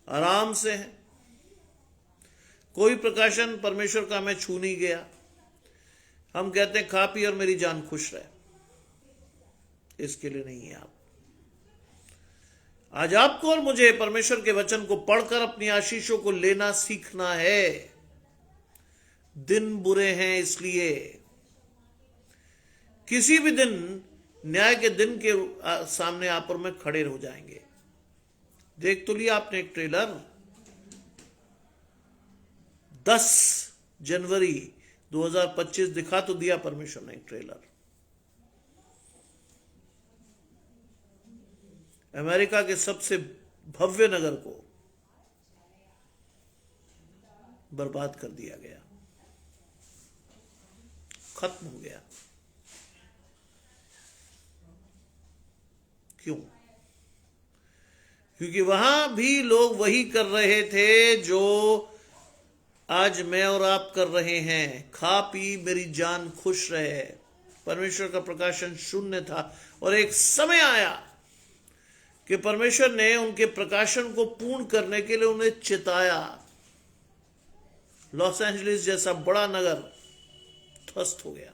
आराम से हैं। कोई प्रकाशन परमेश्वर का हमें छू नहीं गया। हम कहते हैं खा पी और मेरी जान खुश रहे। इसके लिए नहीं है आप। आज आपको और मुझे परमेश्वर के वचन को पढ़कर अपनी आशीषों को लेना सीखना है। दिन बुरे हैं, इसलिए किसी भी दिन न्याय के दिन के सामने आप और मैं खड़े हो जाएंगे। देख तो लिया आपने एक ट्रेलर, 10 जनवरी 2025 दिखा तो दिया परमेश्वर ने एक ट्रेलर। अमेरिका के सबसे भव्य नगर को बर्बाद कर दिया गया, खत्म हो गया। क्यों? क्योंकि वहां भी लोग वही कर रहे थे जो आज मैं और आप कर रहे हैं। खा पी मेरी जान खुश रहे। परमेश्वर का प्रकाशन शून्य था और एक समय आया कि परमेश्वर ने उनके प्रकाशन को पूर्ण करने के लिए उन्हें चिताया। लॉस एंजलिस जैसा बड़ा नगर ध्वस्त हो गया।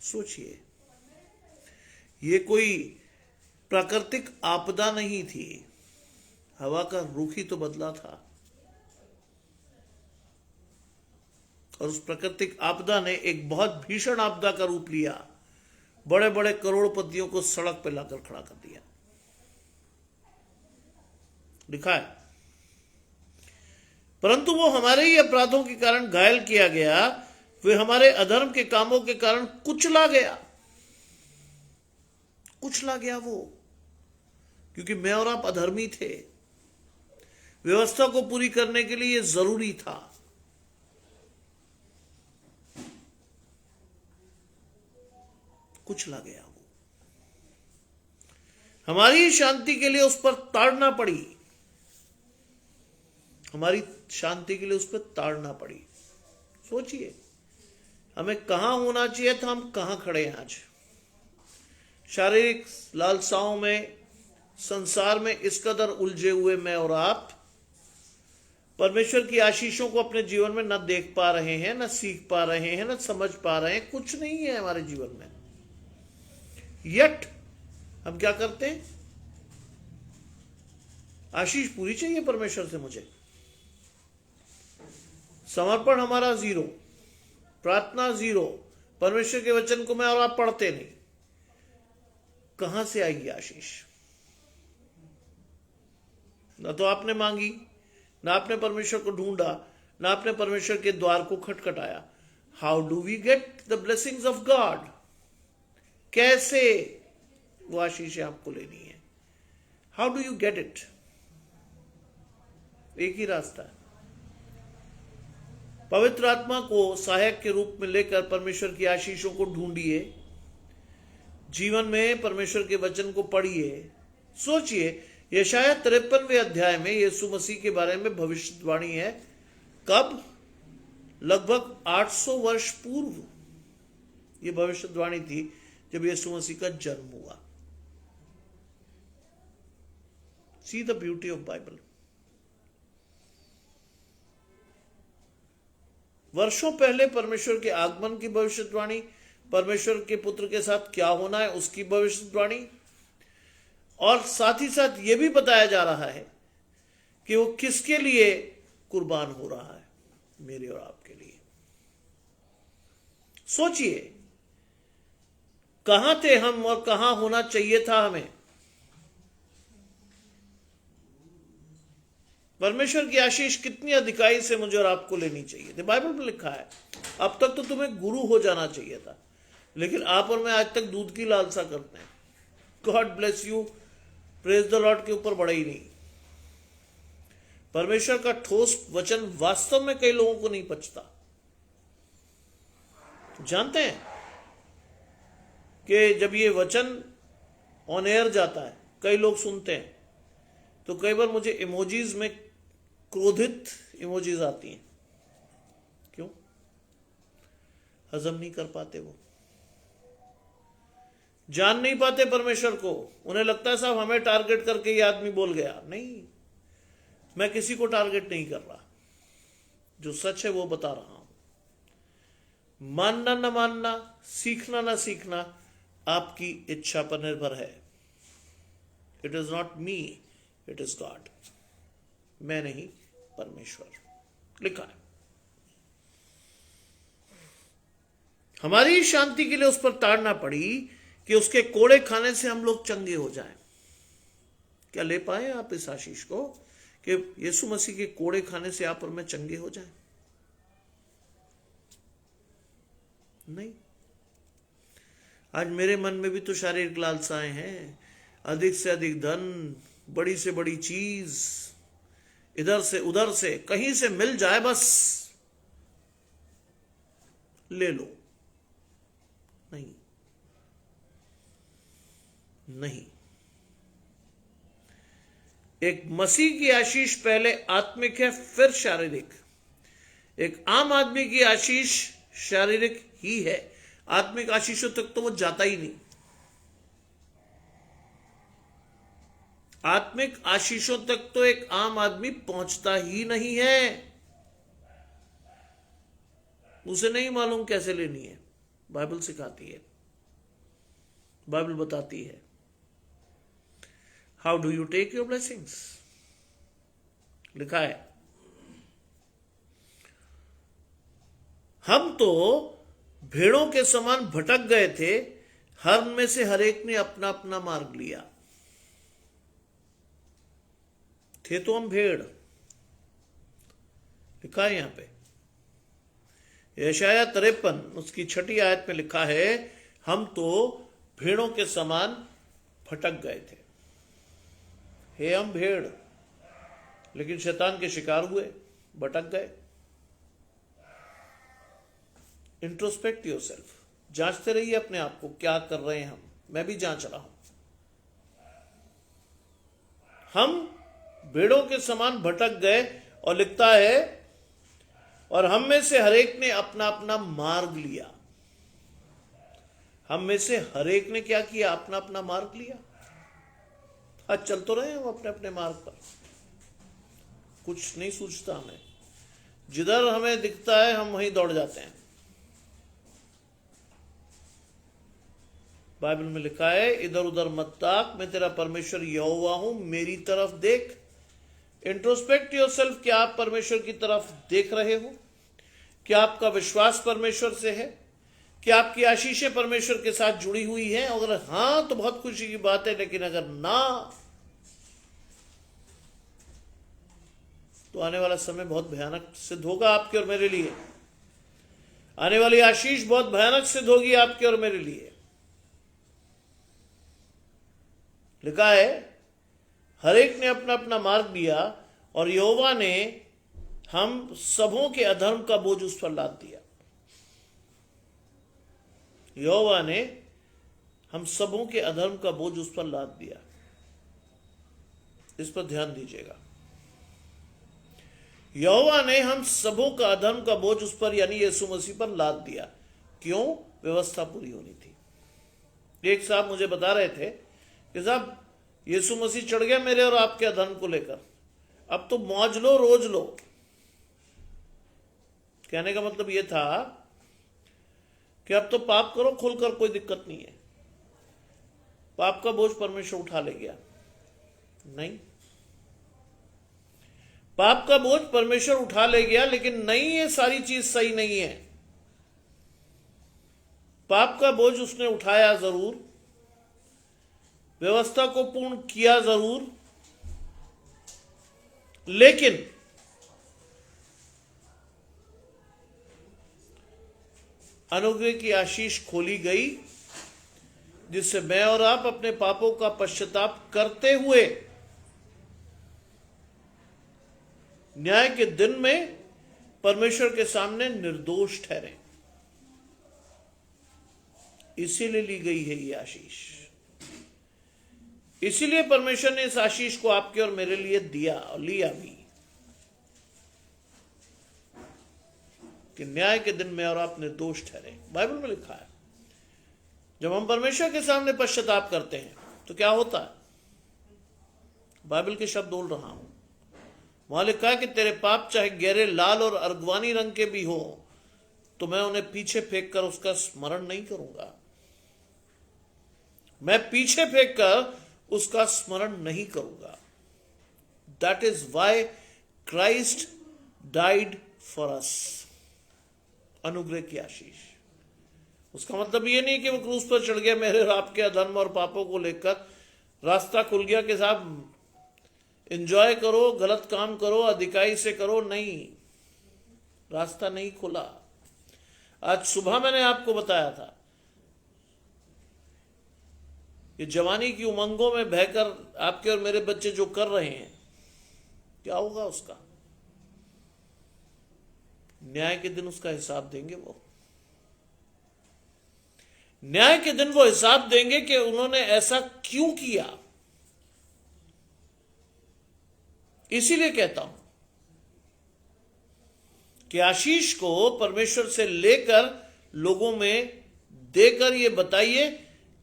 सोचिए, ये कोई प्राकृतिक आपदा नहीं थी, हवा का रुख ही तो बदला था। और उस प्राकृतिक आपदा ने एक बहुत भीषण आपदा का रूप लिया। बड़े बड़े करोड़पतियों को सड़क पर लाकर खड़ा कर दिया। लिखा है, परंतु वो हमारे ही अपराधों के कारण घायल किया गया, वे हमारे अधर्म के कामों के कारण कुचला गया। कुचला गया वो, क्योंकि मैं और आप अधर्मी थे। व्यवस्था को पूरी करने के लिए यह जरूरी था। कुचला गया वो। हमारी शांति के लिए उस पर ताड़ना पड़ी। हमारी शांति के लिए उस पर ताड़ना पड़ी। सोचिए, हमें कहां होना चाहिए था, हम कहां खड़े हैं आज। शारीरिक लालसाओं में, संसार में इस कदर उलझे हुए मैं और आप, परमेश्वर की आशीषों को अपने जीवन में न देख पा रहे हैं, न सीख पा रहे हैं, न समझ पा रहे हैं, कुछ नहीं है हमारे जीवन में। यट हम क्या करते हैं? आशीष पूरी चाहिए परमेश्वर से मुझे, समर्पण हमारा जीरो, प्रार्थना जीरो, परमेश्वर के वचन को मैं और आप पढ़ते नहीं। कहां से आएगी आशीष? न तो आपने मांगी, न आपने परमेश्वर को ढूंढा, न आपने परमेश्वर के द्वार को खटखटाया। How do we get the blessings of God? कैसे वो आशीष आपको लेनी है? How do you get it? एक ही रास्ता है, पवित्र आत्मा को सहायक के रूप में लेकर परमेश्वर की आशीषों को ढूंढिए, जीवन में परमेश्वर के वचन को पढ़िए। सोचिए, यशाया 53वें अध्याय में यीशु मसीह के बारे में भविष्यवाणी है। कब? लगभग 800 वर्ष पूर्व ये भविष्यवाणी थी, जब यीशु मसीह का जन्म हुआ। See the beauty of Bible. वर्षों पहले परमेश्वर के आगमन की भविष्यवाणी, परमेश्वर के पुत्र के साथ क्या होना है उसकी भविष्यवाणी, और साथ ही साथ यह भी बताया जा रहा है कि वो किसके लिए कुर्बान हो रहा है, मेरे और आपके लिए। सोचिए, कहां थे हम और कहां होना चाहिए था हमें? परमेश्वर की आशीष कितनी अधिकाई से मुझे और आपको लेनी चाहिए थी। बाइबल में लिखा है, अब तक तो तुम्हें गुरु हो जाना चाहिए था, लेकिन आप और मैं आज तक दूध की लालसा करते हैं। God bless you, praise the Lord के ऊपर बढ़े ही नहीं। परमेश्वर का ठोस वचन वास्तव में कई लोगों को नहीं पचता। जानते हैं कि जब ये वचन ऑन एयर जाता है, कई लोग सुनते हैं, तो कई बार मुझे इमोजीज में क्रोधित इमोजीज आती हैं। क्यों? हजम नहीं कर पाते, वो जान नहीं पाते परमेश्वर को। उन्हें लगता है साहब हमें टारगेट करके ये आदमी बोल गया। नहीं, मैं किसी को टारगेट नहीं कर रहा, जो सच है वो बता रहा हूं। मानना ना मानना, सीखना ना सीखना आपकी इच्छा पर निर्भर है। It is not me, it is God. मैं नहीं, परमेश्वर। लिखा है, हमारी शांति के लिए उस पर ताड़ना पड़ी कि उसके कोड़े खाने से हम लोग चंगे हो जाएं। क्या ले पाए आप इस आशीष को कि यीशु मसीह के कोड़े खाने से आप और मैं चंगे हो जाएं? नहीं। आज मेरे मन में भी तो शारीरिक लालसाएं हैं, अधिक से अधिक धन, बड़ी से बड़ी चीज, इधर से उधर से कहीं से मिल जाए बस ले लो। नहीं नहीं, एक मसीह की आशीष पहले आत्मिक है, फिर शारीरिक। एक आम आदमी की आशीष शारीरिक ही है, आत्मिक आशीषों तक तो वो जाता ही नहीं। आत्मिक आशीषों तक तो एक आम आदमी पहुंचता ही नहीं है। उसे नहीं मालूम कैसे लेनी है। बाइबल सिखाती है, बाइबल बताती है। How do you take your blessings? लिखा है, हम तो भेड़ों के समान भटक गए थे, हर में से हर एक ने अपना अपना मार्ग लिया। थे तो हम भेड़। लिखा है यहां पे, यशाया 53 उसकी 6ठी आयत में लिखा है, हम तो भेड़ों के समान भटक गए थे। हे हम भेड़, लेकिन शैतान के शिकार हुए, भटक गए। इंट्रोस्पेक्ट योरसेल्फ, जांचते रहिए अपने आप को, क्या कर रहे हैं हम। मैं भी जांच रहा हूं। हम भेड़ों के समान भटक गए, और लिखता है, और हम में से हर एक ने अपना अपना मार्ग लिया। हम में से हर एक ने क्या किया? अपना अपना मार्ग लिया। आज चल तो रहे हैं हम अपने अपने मार्ग पर। कुछ नहीं सूझता हमें, जिधर हमें दिखता है हम वहीं दौड़ जाते हैं। बाइबल में लिखा है, इधर उधर मत ताक, मैं तेरा परमेश्वर यहोवा हूं, मेरी तरफ देख। इंट्रोस्पेक्ट योरसेल्फ, क्या आप परमेश्वर की तरफ देख रहे हो? क्या आपका विश्वास परमेश्वर से है? क्या आपकी आशीषें परमेश्वर के साथ जुड़ी हुई हैं? अगर हां तो बहुत खुशी की बात है, लेकिन अगर ना, तो आने वाला समय बहुत भयानक सिद्ध होगा आपके और मेरे लिए। आने वाली आशीष बहुत भयानक सिद्ध होगी आपके और मेरे लिए। लिखा है, हर एक ने अपना अपना मार्ग लिया और यहोवा ने हम सबों के अधर्म का बोझ उस पर लाद दिया। यहोवा ने हम सबों के अधर्म का बोझ उस पर लाद दिया। इस पर ध्यान दीजिएगा। यहोवा ने हम सबों का अधर्म का बोझ उस पर यानी यीशु मसीह पर लाद दिया। क्यों? व्यवस्था पूरी होनी थी। एक साहब मुझे बता रहे थे कि साहब यीशु मसीह चढ़ गया मेरे और आपके अधर्म को लेकर, अब तो मौज लो, रोज लो। कहने का मतलब यह था कि अब तो पाप करो खुलकर, कोई दिक्कत नहीं है। पाप का बोझ परमेश्वर उठा ले गया? नहीं, पाप का बोझ परमेश्वर उठा ले गया, लेकिन नहीं, ये सारी चीज सही नहीं है। पाप का बोझ उसने उठाया जरूर, व्यवस्था को पूर्ण किया जरूर, लेकिन अनुग्रह की आशीष खोली गई, जिससे मैं और आप अपने पापों का पश्चाताप करते हुए न्याय के दिन में परमेश्वर के सामने निर्दोष ठहरे। इसीलिए ली गई है ये आशीष। इसीलिए परमेश्वर ने इस आशीष को आपके और मेरे लिए दिया और लिया भी, कि न्याय के दिन में और आप निर्दोष ठहरे। बाइबल में लिखा है, जब हम परमेश्वर के सामने पश्चाताप करते हैं तो क्या होता है? बाइबल के शब्द बोल रहा हूं, वहां लिखा है कि तेरे पाप चाहे गहरे लाल और अर्गवानी रंग के भी हो, तो मैं उन्हें पीछे फेंक कर उसका स्मरण नहीं करूंगा। मैं पीछे फेंक कर उसका स्मरण नहीं करूंगा। That is why Christ died for us. अनुग्रह की आशीष। उसका मतलब ये नहीं कि वो क्रूस पर चढ़ गया मेरे और आपके अधर्म और पापों को लेकर, रास्ता खुल गया कि साहब एंजॉय करो, गलत काम करो, अधिकाई से करो। नहीं, रास्ता नहीं खुला। आज सुबह मैंने आपको बताया था कि जवानी की उमंगों में बहकर आपके और मेरे बच्चे जो कर रहे हैं, क्या होगा उसका? न्याय के दिन उसका हिसाब देंगे वो। न्याय के दिन वो हिसाब देंगे कि उन्होंने ऐसा क्यों किया। इसीलिए कहता हूं कि आशीष को परमेश्वर से लेकर लोगों में देकर ये बताइए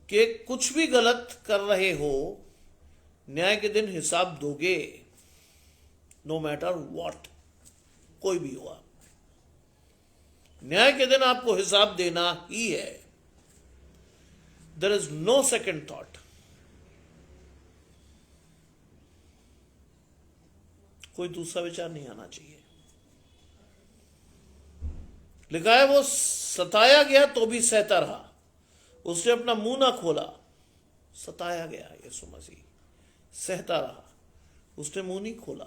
कि कुछ भी गलत कर रहे हो, न्याय के दिन हिसाब दोगे, नो मैटर व्हाट, कोई भी हो आप। न्याय के दिन आपको हिसाब देना ही है। There is no second thought. कोई दूसरा विचार नहीं आना चाहिए। लिखा है, वो सताया गया तो भी सहता रहा, उसने अपना मुंह ना खोला। सताया गया यीशु मसीह, सहता रहा, उसने मुंह नहीं खोला।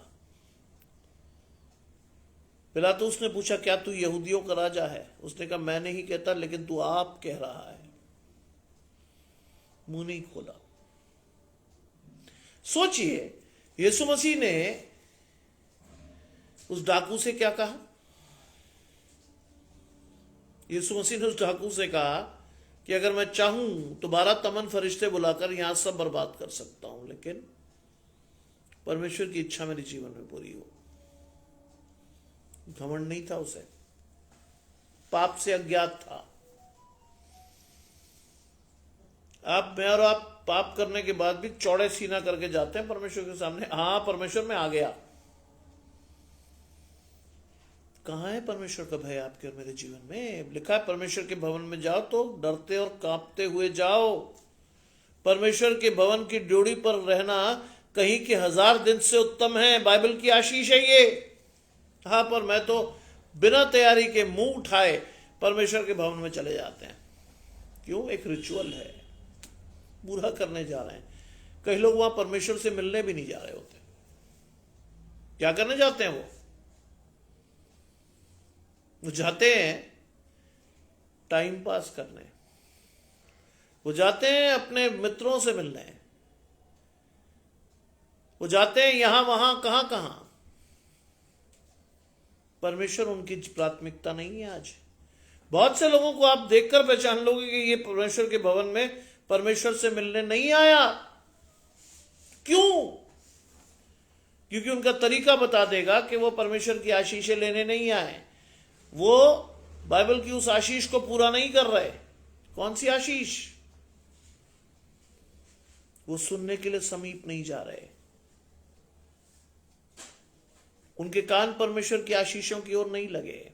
पिलातुस ने पूछा, क्या तू यहूदियों का राजा है? उसने कहा, मैं नहीं कहता, लेकिन तू आप कह रहा है। मुंह नहीं खोला। सोचिए, यीशु मसीह ने उस डाकू से क्या कहा? यीशु मसीह ने उस डाकू से कहा कि अगर मैं चाहूं तो 12 तमन फरिश्ते बुलाकर यहां सब बर्बाद कर सकता हूं, लेकिन परमेश्वर की इच्छा मेरे जीवन में पूरी हो। घमंड नहीं था उसे, पाप से अज्ञात था। आप, मैं और आप पाप करने के बाद भी चौड़े सीना करके जाते हैं परमेश्वर के सामने। हाँ, परमेश्वर में आ गया, कहाँ है परमेश्वर का भय आपके और मेरे जीवन में? लिखा है परमेश्वर के भवन में जाओ तो डरते और कांपते हुए जाओ। परमेश्वर के भवन की ड्योढ़ी पर रहना कहीं के 1000 दिन से उत्तम है। बाइबल की आशीष है ये। हाँ, पर मैं तो बिना तैयारी के मुंह उठाए परमेश्वर के भवन में चले जाते हैं। क्यों? एक रिचुअल है, पूरा करने जा रहे हैं। कई लोग वहां परमेश्वर से मिलने भी नहीं जा रहे होते। क्या करने जाते हैं? वो जाते हैं टाइम पास करने, वो जाते हैं अपने मित्रों से मिलने, वो जाते हैं यहां वहां कहां कहां। परमेश्वर उनकी प्राथमिकता नहीं है। आज बहुत से लोगों को आप देखकर पहचान लोगे कि ये परमेश्वर के भवन में परमेश्वर से मिलने नहीं आया। क्यों? क्योंकि उनका तरीका बता देगा कि वो परमेश्वर की आशीषें लेने नहीं आए, वो बाइबल की उस आशीष को पूरा नहीं कर रहे। कौन सी आशीष? वो सुनने के लिए समीप नहीं जा रहे। उनके कान परमेश्वर की आशीषों की ओर नहीं लगे।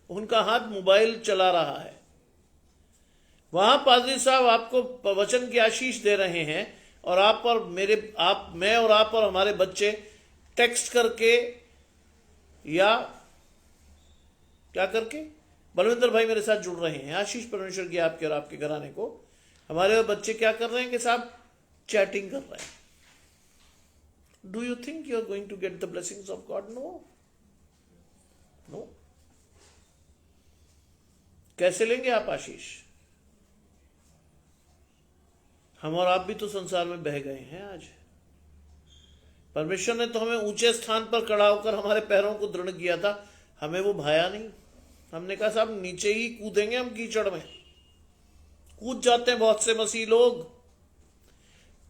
उनका हाथ मोबाइल चला रहा है। वहां पादरी साहब आपको वचन की आशीष दे रहे हैं और मैं और आप और हमारे बच्चे टेक्स्ट करके या क्या करके, बलविंदर भाई मेरे साथ जुड़ रहे हैं। आशीष परमेश्वर की आपके और आपके घराने को। हमारे बच्चे क्या कर रहे हैं कि साहब चैटिंग कर रहे हैं। Do you think you are going to get the blessings of God? No, no. कैसे लेंगे आप आशीष? हम और आप भी तो संसार में बह गए हैं। आज परमेश्वर ने तो हमें ऊंचे स्थान पर खड़ा होकर हमारे पैरों को दृढ़ किया था, हमें वो भाया नहीं। हमने कहा साहब नीचे ही कूदेंगे हम, कीचड़ में कूद जाते हैं बहुत से मसीह लोग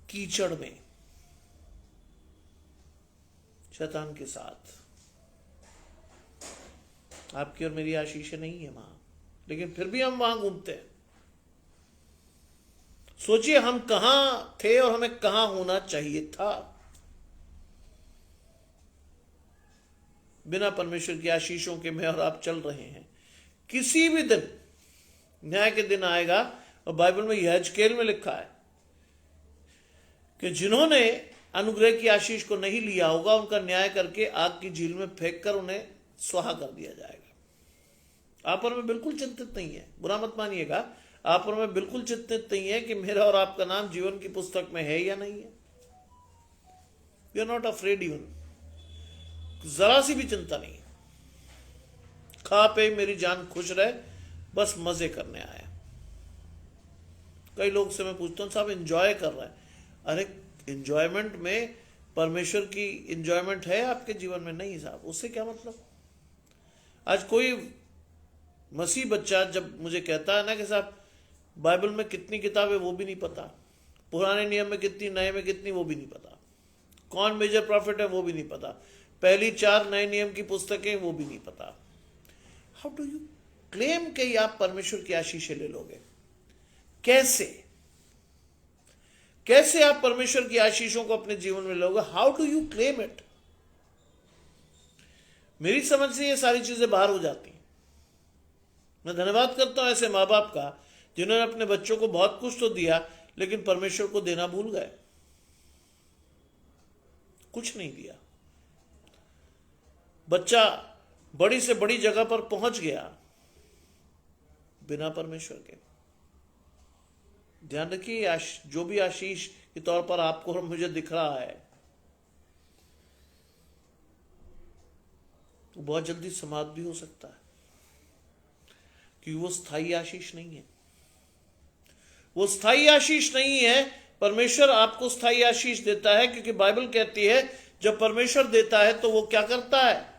कीचड़ में शैतान के साथ। आपकी और मेरी आशीष नहीं है वहां, लेकिन फिर भी हम वहां घूमते हैं। सोचिए हम कहां थे और हमें कहां होना चाहिए था। बिना परमेश्वर की आशीषों के मैं और आप चल रहे हैं। किसी भी दिन न्याय के दिन आएगा, और बाइबल में यहेजकेल में लिखा है कि जिन्होंने अनुग्रह की आशीष को नहीं लिया होगा उनका न्याय करके आग की झील में फेंक कर उन्हें स्वाहा कर दिया जाएगा। आप और मैं बिल्कुल चिंतित नहीं है, बुरा मत मानिएगा। आप और मैं बिल्कुल चिंतित नहीं है कि मेरा और आपका नाम जीवन की पुस्तक में है या नहीं है। We are not afraid even, जरा सी भी चिंता नहीं। खा पे मेरी जान खुश रहे, बस मजे करने आया। कई लोग से मैं पूछता हूं साहब एंजॉय कर रहा है। अरे एंजॉयमेंट में परमेश्वर की एंजॉयमेंट है आपके जीवन में? नहीं साहब, उससे क्या मतलब। आज कोई मसीह बच्चा जब मुझे कहता है ना कि साहब बाइबल में कितनी किताबें वो भी नहीं पता, पुराने नियम में कितनी, नए में कितनी वो भी नहीं पता, कौन मेजर प्रॉफिट है वो भी नहीं पता, पहली 4 नए नियम की पुस्तकें वो भी नहीं पता। हाउ डू यू क्लेम कि आप परमेश्वर की आशीषें ले लोगे? कैसे कैसे आप परमेश्वर की आशीषों को अपने जीवन में लोगे? How do you claim it? मेरी समझ से ये सारी चीजें बाहर हो जाती। मैं धन्यवाद करता हूं ऐसे मां बाप का जिन्होंने अपने बच्चों को बहुत कुछ तो दिया, लेकिन परमेश्वर को देना भूल गए। कुछ नहीं दिया। बच्चा बड़ी से बड़ी जगह पर पहुंच गया बिना परमेश्वर के। ध्यान रखिए, जो भी आशीष के तौर पर आपको और मुझे दिख रहा है वो बहुत जल्दी समाप्त भी हो सकता है, क्योंकि वो स्थायी आशीष नहीं है। वो स्थायी आशीष नहीं है। परमेश्वर आपको स्थायी आशीष देता है, क्योंकि बाइबल कहती है जब परमेश्वर देता है तो वो क्या करता है?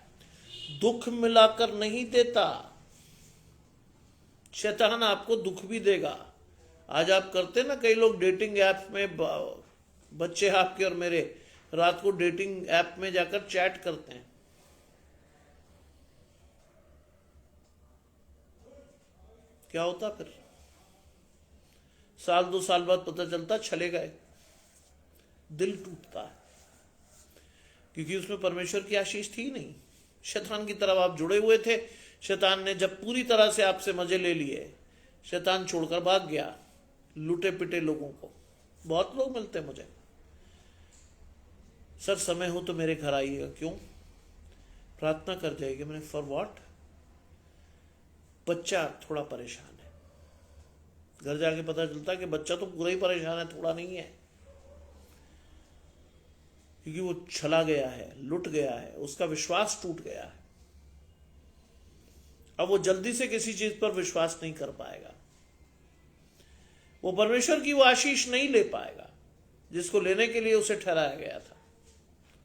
दुख मिलाकर नहीं देता। शैतान आपको दुख भी देगा। आज आप करते ना, कई लोग डेटिंग ऐप में, बच्चे आपके और मेरे रात को डेटिंग ऐप में जाकर चैट करते हैं। क्या होता फिर? साल 2 साल बाद पता चलता छले गए। दिल टूटता है, क्योंकि उसमें परमेश्वर की आशीष थी नहीं। शैतान की तरफ आप जुड़े हुए थे। शैतान ने जब पूरी तरह से आपसे मजे ले लिए, शैतान छोड़कर भाग गया। लूटे पिटे लोगों को, बहुत लोग मिलते हैं मुझे, सर समय हो तो मेरे घर आइएगा। क्यों? प्रार्थना कर जाएगी। मैंने फॉर व्हाट? बच्चा थोड़ा परेशान है। घर जाके पता चलता कि बच्चा तो पूरा ही परेशान है, थोड़ा नहीं है, क्योंकि वो छला गया है, लुट गया है, उसका विश्वास टूट गया है। अब वो जल्दी से किसी चीज पर विश्वास नहीं कर पाएगा, वो परमेश्वर की वो आशीष नहीं ले पाएगा जिसको लेने के लिए उसे ठहराया गया था।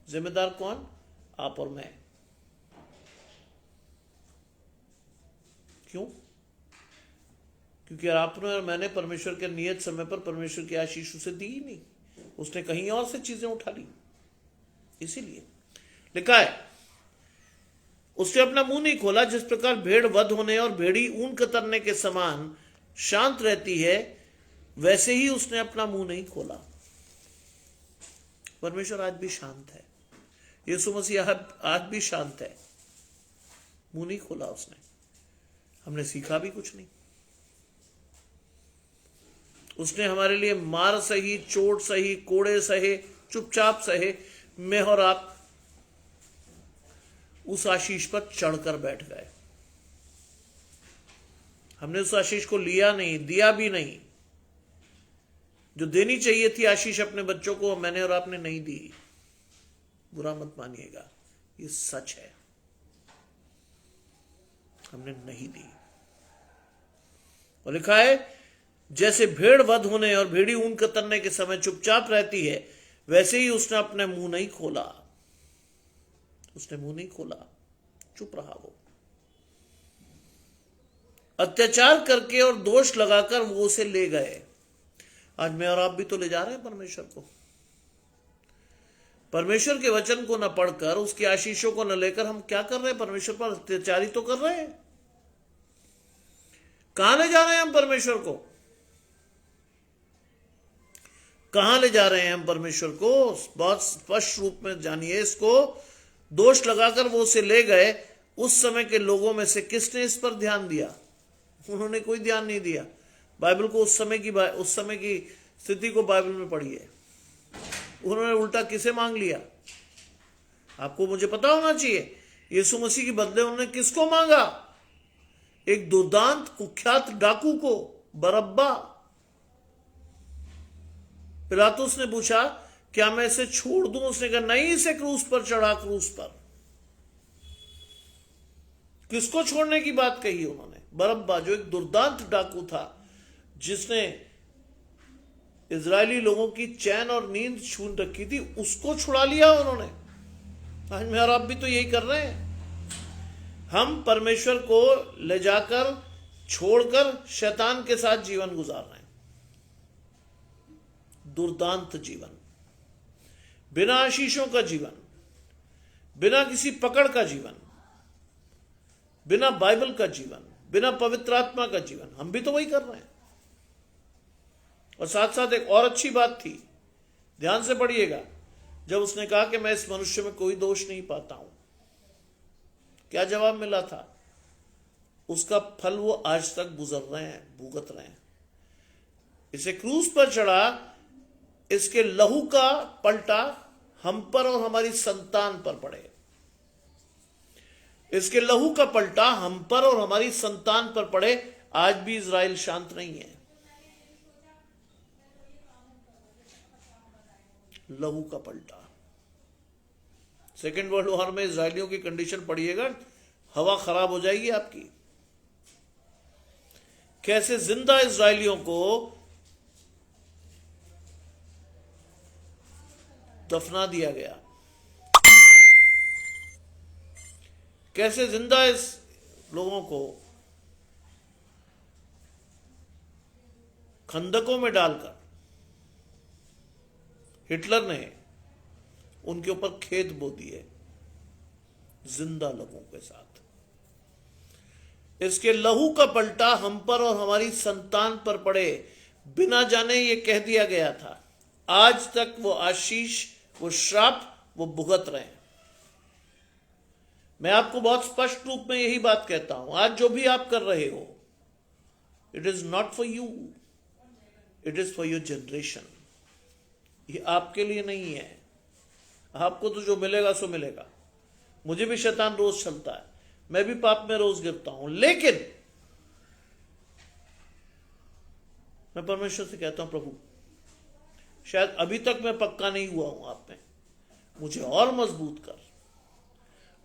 जिम्मेदार कौन? आप और मैं। क्यों? क्योंकि आपने और मैंने परमेश्वर के नियत समय पर परमेश्वर की आशीष उसे दी ही नहीं, उसने कहीं और से चीजें उठा ली। इसीलिए लिखा है, उसने अपना मुंह नहीं खोला। जिस प्रकार भेड़ वध होने और भेड़ी ऊन कतरने के समान शांत रहती है, वैसे ही उसने अपना मुंह नहीं खोला। परमेश्वर आज भी शांत है, यीशु मसीह आज भी शांत है, मुंह नहीं खोला उसने। हमने सीखा भी कुछ नहीं। उसने हमारे लिए मार सही, चोट सही, कोड़े सहे, चुपचाप सहे। मैं और आप उस आशीष पर चढ़कर बैठ गए। हमने उस आशीष को लिया नहीं, दिया भी नहीं। जो देनी चाहिए थी आशीष अपने बच्चों को, मैंने और आपने नहीं दी। बुरा मत मानिएगा, ये सच है, हमने नहीं दी। और लिखा है, जैसे भेड़ वध होने और भेड़ी ऊन कतरने के समय चुपचाप रहती है, वैसे ही उसने अपने मुंह नहीं खोला। उसने मुंह नहीं खोला, चुप रहा। वो अत्याचार करके और दोष लगाकर वो उसे ले गए। आज मैं और आप भी तो ले जा रहे हैं परमेश्वर को। परमेश्वर के वचन को न पढ़कर, उसकी आशीषों को न लेकर हम क्या कर रहे हैं? परमेश्वर पर अत्याचारी तो कर रहे हैं। कहां ले जा रहे हैं हम परमेश्वर को? कहां ले जा रहे हैं हम परमेश्वर को? बहुत स्पष्ट रूप में जानिए इसको। दोष लगाकर वो उसे ले गए। उस समय के लोगों में से किसने इस पर ध्यान दिया? उन्होंने कोई ध्यान नहीं दिया। बाइबल को उस समय की स्थिति को बाइबल में पढ़िए। उन्होंने उल्टा किसे मांग लिया? आपको मुझे पता होना चाहिए। यीशु मसीह के बदले उन्होंने किसको मांगा? एक दुर्दांत कुख्यात डाकू को, बरअब्बा। पिलातुस ने पूछा, क्या मैं इसे छोड़ दूं? उसने कहा, नहीं, इसे क्रूस पर चढ़ा, क्रूस पर। किसको छोड़ने की बात कही उन्होंने? बरअब्बा, जो एक दुर्दांत डाकू था, जिसने इजरायली लोगों की चैन और नींद छीन रखी थी, उसको छुड़ा लिया उन्होंने। आज मैं और आप भी तो यही कर रहे हैं। हम परमेश्वर को ले जाकर छोड़कर शैतान के साथ जीवन गुजार रहे हैं। दुर्दांत जीवन, बिना आशीषों का जीवन, बिना किसी पकड़ का जीवन, बिना बाइबल का जीवन, बिना पवित्र आत्मा का जीवन। हम भी तो वही कर रहे हैं। और साथ साथ एक और अच्छी बात थी, ध्यान से पढ़िएगा। जब उसने कहा कि मैं इस मनुष्य में कोई दोष नहीं पाता हूं, क्या जवाब मिला था? उसका फल वो आज तक गुजर रहे हैं, भुगत रहे हैं। इसे क्रूस पर चढ़ा, इसके लहू का पलटा हम पर और हमारी संतान पर पड़े। इसके लहू का पलटा हम पर और हमारी संतान पर पड़े। आज भी इजराइल शांत नहीं है। लहू का पलटा। सेकेंड वर्ल्ड वॉर में इजरायलियों की कंडीशन पढ़िएगा, हवा खराब हो जाएगी आपकी। कैसे जिंदा इजरायलियों को दफना दिया गया, कैसे जिंदा इस लोगों को खंदकों में डालकर हिटलर ने उनके ऊपर खेत बो दिए, जिंदा लोगों के साथ। इसके लहू का पलटा हम पर और हमारी संतान पर पड़े। बिना जाने ये कह दिया गया था। आज तक वो आशीष, वो श्राप, वो भुगत रहे हैं। मैं आपको बहुत स्पष्ट रूप में यही बात कहता हूं, आज जो भी आप कर रहे हो, it is not for you, it is for your generation. ये आपके लिए नहीं है। आपको तो जो मिलेगा सो मिलेगा। मुझे भी शैतान रोज चलता है, मैं भी पाप में रोज गिरता हूं, लेकिन मैं परमेश्वर से कहता हूं, प्रभु शायद अभी तक मैं पक्का नहीं हुआ हूं आप में, मुझे और मजबूत कर,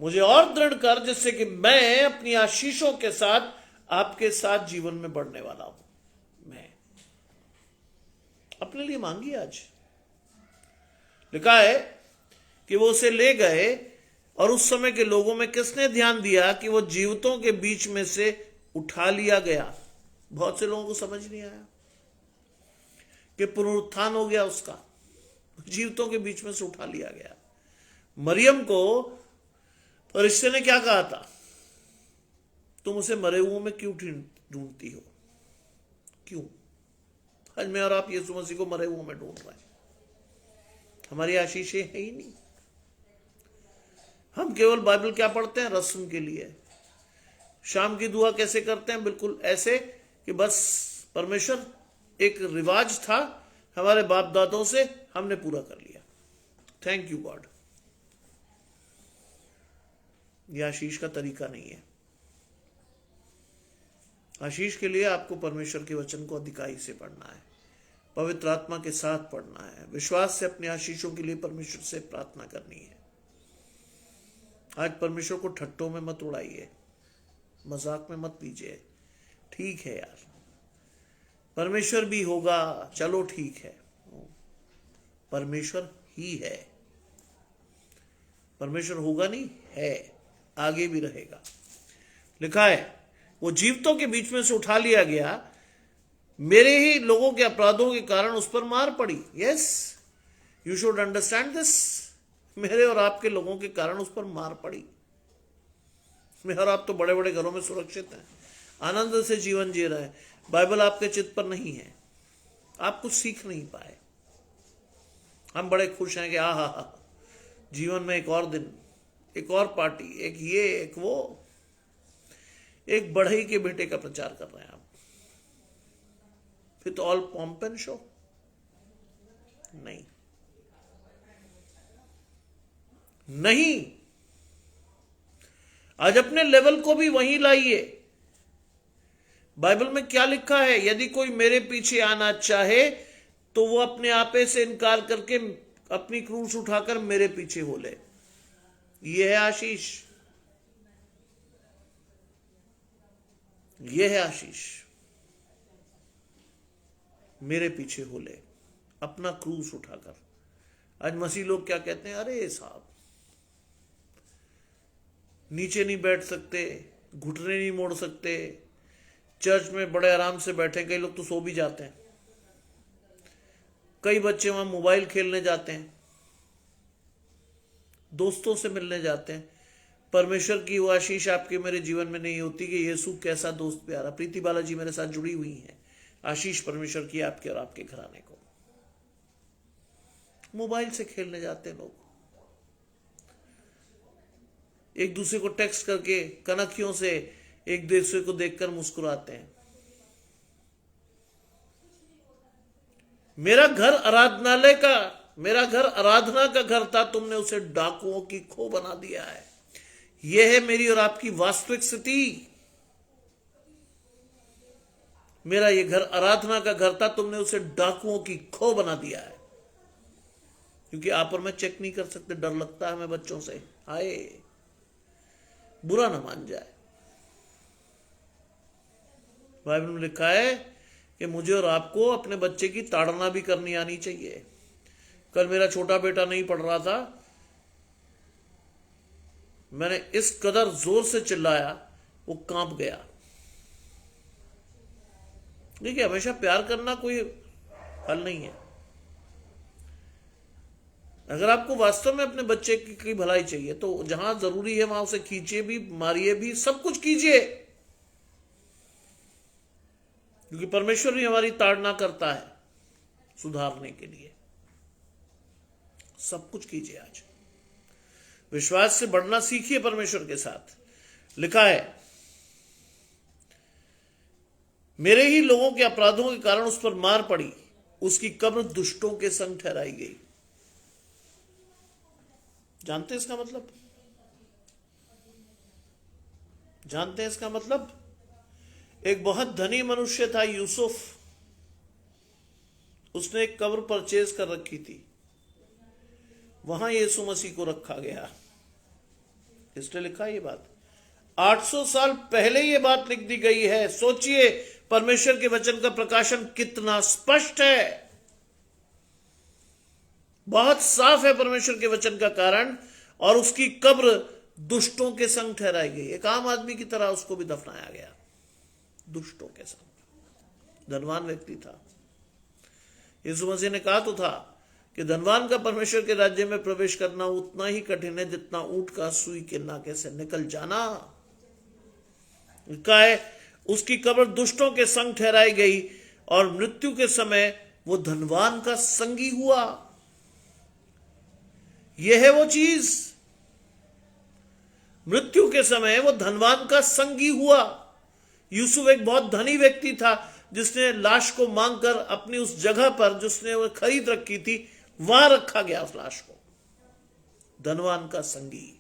मुझे और दृढ़ कर, जिससे कि मैं अपनी आशीषों के साथ आपके साथ जीवन में बढ़ने वाला हूं। मैं अपने लिए मांगी। आज लिखा है कि वो उसे ले गए और उस समय के लोगों में किसने ध्यान दिया कि वो जीवितों के बीच में से उठा लिया गया। बहुत से लोगों को समझ नहीं आया कि पुनरुत्थान हो गया उसका, जीवितों के बीच में से उठा लिया गया। मरियम को फरिश्ते ने क्या कहा था? तुम उसे मरे हुओं में क्यों ढूंढती हो? क्यों? आज मैं और आप यीशु मसीह को मरे हुओं में ढूंढ रहे हैं। हमारी आशीषें है ही नहीं। हम केवल बाइबल क्या पढ़ते हैं? रस्म के लिए। शाम की दुआ कैसे करते हैं? बिल्कुल ऐसे कि बस परमेश्वर, एक रिवाज था हमारे बाप दादों से, हमने पूरा कर लिया, थैंक यू गॉड। यह आशीष का तरीका नहीं है। आशीष के लिए आपको परमेश्वर के वचन को अधिकाई से पढ़ना है, पवित्र आत्मा के साथ पढ़ना है, विश्वास से अपने आशीषों के लिए परमेश्वर से प्रार्थना करनी है। आज परमेश्वर को ठट्टों में मत उड़ाइए, मजाक में मत लीजिए। ठीक है यार, परमेश्वर भी होगा, चलो ठीक है, परमेश्वर ही है। परमेश्वर होगा नहीं, है, आगे भी रहेगा। लिखा है वो जीवितों के बीच में से उठा लिया गया, मेरे ही लोगों के अपराधों के कारण उस पर मार पड़ी। Yes, you should understand this. मेरे और आपके लोगों के कारण उस पर मार पड़ी। मैं और आप तो बड़े बड़े घरों में सुरक्षित हैं, आनंद से जीवन जी रहे हैं। बाइबल आपके चित्त पर नहीं है, आप कुछ सीख नहीं पाए। हम बड़े खुश हैं कि हा, जीवन में एक और दिन, एक और पार्टी, एक ये एक वो, एक बढ़ई के बेटे का प्रचार कर रहे हैं आप। फिर तो ऑल पॉम्प एंड शो नहीं, नहीं। आज अपने लेवल को भी वहीं लाइए। बाइबल में क्या लिखा है? यदि कोई मेरे पीछे आना चाहे तो वो अपने आपे से इनकार करके अपनी क्रूस उठाकर मेरे पीछे हो ले। यह है आशीष, यह है आशीष। मेरे पीछे हो ले, अपना क्रूस उठाकर। आज मसीह लोग क्या कहते हैं? अरे साहब, नीचे नहीं बैठ सकते, घुटने नहीं मोड़ सकते, चर्च में बड़े आराम से बैठे, कई लोग तो सो भी जाते हैं, कई बच्चे वहां मोबाइल खेलने जाते हैं, दोस्तों से मिलने जाते हैं। परमेश्वर की वो आशीष आपके मेरे जीवन में नहीं होती कि यीशु कैसा दोस्त प्यारा। प्रीति बालाजी मेरे साथ जुड़ी हुई है। आशीष परमेश्वर की आपके और आपके घराने को। मोबाइल से खेलने जाते हैं लोग, एक दूसरे को टेक्स्ट करके कनखियों से एक दूसरे को देखकर मुस्कुराते हैं। मेरा घर आराधनालय का, मेरा घर आराधना का घर था, तुमने उसे डाकुओं की खो बना दिया है। यह है मेरी और आपकी वास्तविक स्थिति। मेरा ये घर आराधना का घर था, तुमने उसे डाकुओं की खो बना दिया है। क्योंकि आप और मैं चेक नहीं कर सकते, डर लगता है हमें बच्चों से, आए बुरा ना मान जाए। बाइबल में लिखा है कि मुझे और आपको अपने बच्चे की ताड़ना भी करनी आनी चाहिए। कल मेरा छोटा बेटा नहीं पढ़ रहा था, मैंने इस कदर जोर से चिल्लाया वो कांप गया। देखिए, हमेशा प्यार करना कोई हल नहीं है। अगर आपको वास्तव में अपने बच्चे की भलाई चाहिए तो जहां जरूरी है वहां उसे खींचिए भी, मारिए भी, सब कुछ कीजिए, क्योंकि परमेश्वर भी हमारी ताड़ना करता है सुधारने के लिए। सब कुछ कीजिए आज। विश्वास से बढ़ना सीखिए परमेश्वर के साथ। लिखा है, मेरे ही लोगों के अपराधों के कारण उस पर मार पड़ी, उसकी कब्र दुष्टों के संग ठहराई गई। जानते हैं इसका मतलब? जानते हैं इसका मतलब? एक बहुत धनी मनुष्य था यूसुफ, उसने एक कब्र परचेज कर रखी थी, वहां यीशु मसीह को रखा गया। इसलिए लिखा ये बात 800 साल पहले ये बात लिख दी गई है। सोचिए परमेश्वर के वचन का प्रकाशन कितना स्पष्ट है, बहुत साफ है परमेश्वर के वचन का कारण। और उसकी कब्र दुष्टों के संग ठहराई गई। एक आम आदमी की तरह उसको भी दफनाया गया, दुष्टों के संग। धनवान व्यक्ति था। यीशु मसीह ने कहा तो था कि धनवान का परमेश्वर के राज्य में प्रवेश करना उतना ही कठिन है जितना ऊंट का सुई के नाके से निकल जाना। लिखा है, उसकी कब्र दुष्टों के संग ठहराई गई और मृत्यु के समय वो धनवान का संगी हुआ। यह है वो चीज, मृत्यु के समय वो धनवान का संगी हुआ। यूसुफ एक बहुत धनी व्यक्ति था जिसने लाश को मांगकर अपनी उस जगह पर जिसने वो खरीद रखी थी वहां रखा गया उस लाश को। धनवान का संगी।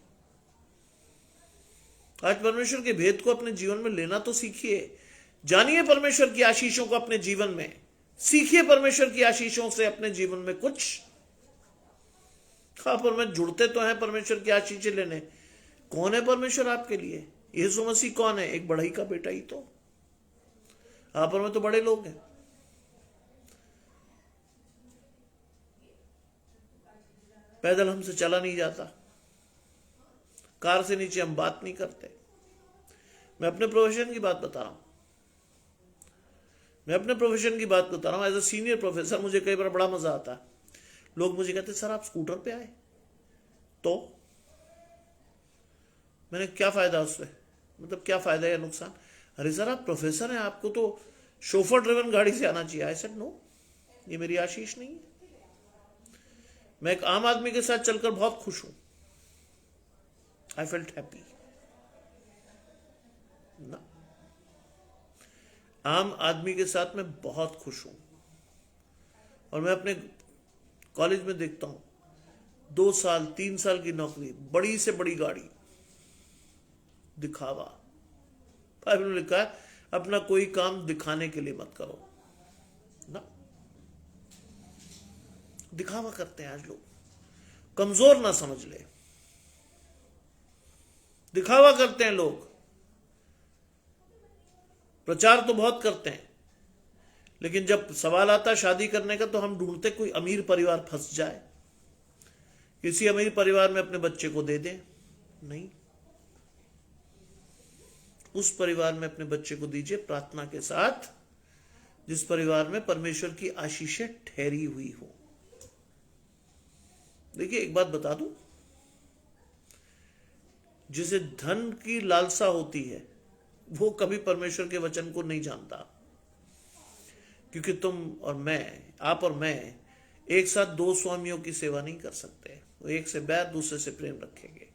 आज परमेश्वर के भेद को अपने जीवन में लेना तो सीखिए। जानिए परमेश्वर की आशीषों को अपने जीवन में, सीखिए परमेश्वर की आशीषों से अपने जीवन में कुछ। पर में जुड़ते तो हैं परमेश्वर की आशीषें लेने। कौन है परमेश्वर आपके लिए? यीशु मसीह कौन है? एक बढ़ई का बेटा ही तो। पर में तो बड़े लोग हैं। पैदल हमसे चला नहीं जाता, कार से नीचे हम बात नहीं करते। मैं अपने प्रोफेशन की बात बता रहा हूं, एज ए सीनियर प्रोफेसर मुझे कई बार बड़ा मजा आता है। लोग मुझे कहते सर आप स्कूटर पे आए, तो मैंने क्या फायदा उससे, मतलब क्या फायदा या नुकसान? अरे सर आप प्रोफेसर हैं, आपको तो शोफर ड्रिवन गाड़ी से आना चाहिए। आई सेड नो, ये मेरी आशीष नहीं है। मैं एक आम आदमी के साथ चलकर बहुत खुश हूं। आई फेल्ट हैप्पी ना, आम आदमी के साथ मैं बहुत खुश हूं। और मैं अपने कॉलेज में देखता हूं 2 साल 3 साल की नौकरी, बड़ी से बड़ी गाड़ी, दिखावा। बाइबल में लिखा है अपना कोई काम दिखाने के लिए मत करो ना। दिखावा करते हैं आज लोग, कमजोर ना समझ ले। दिखावा करते हैं लोग, प्रचार तो बहुत करते हैं, लेकिन जब सवाल आता शादी करने का तो हम ढूंढते कोई अमीर परिवार फंस जाए, किसी अमीर परिवार में अपने बच्चे को दे दें। नहीं, उस परिवार में अपने बच्चे को दीजिए प्रार्थना के साथ जिस परिवार में परमेश्वर की आशीषें ठहरी हुई हो। देखिए एक बात बता दूं, जिसे धन की लालसा होती है वो कभी परमेश्वर के वचन को नहीं जानता। क्योंकि तुम और मैं, आप और मैं एक साथ 2 स्वामियों की सेवा नहीं कर सकते। वो एक से बैर, दूसरे से प्रेम रखेंगे।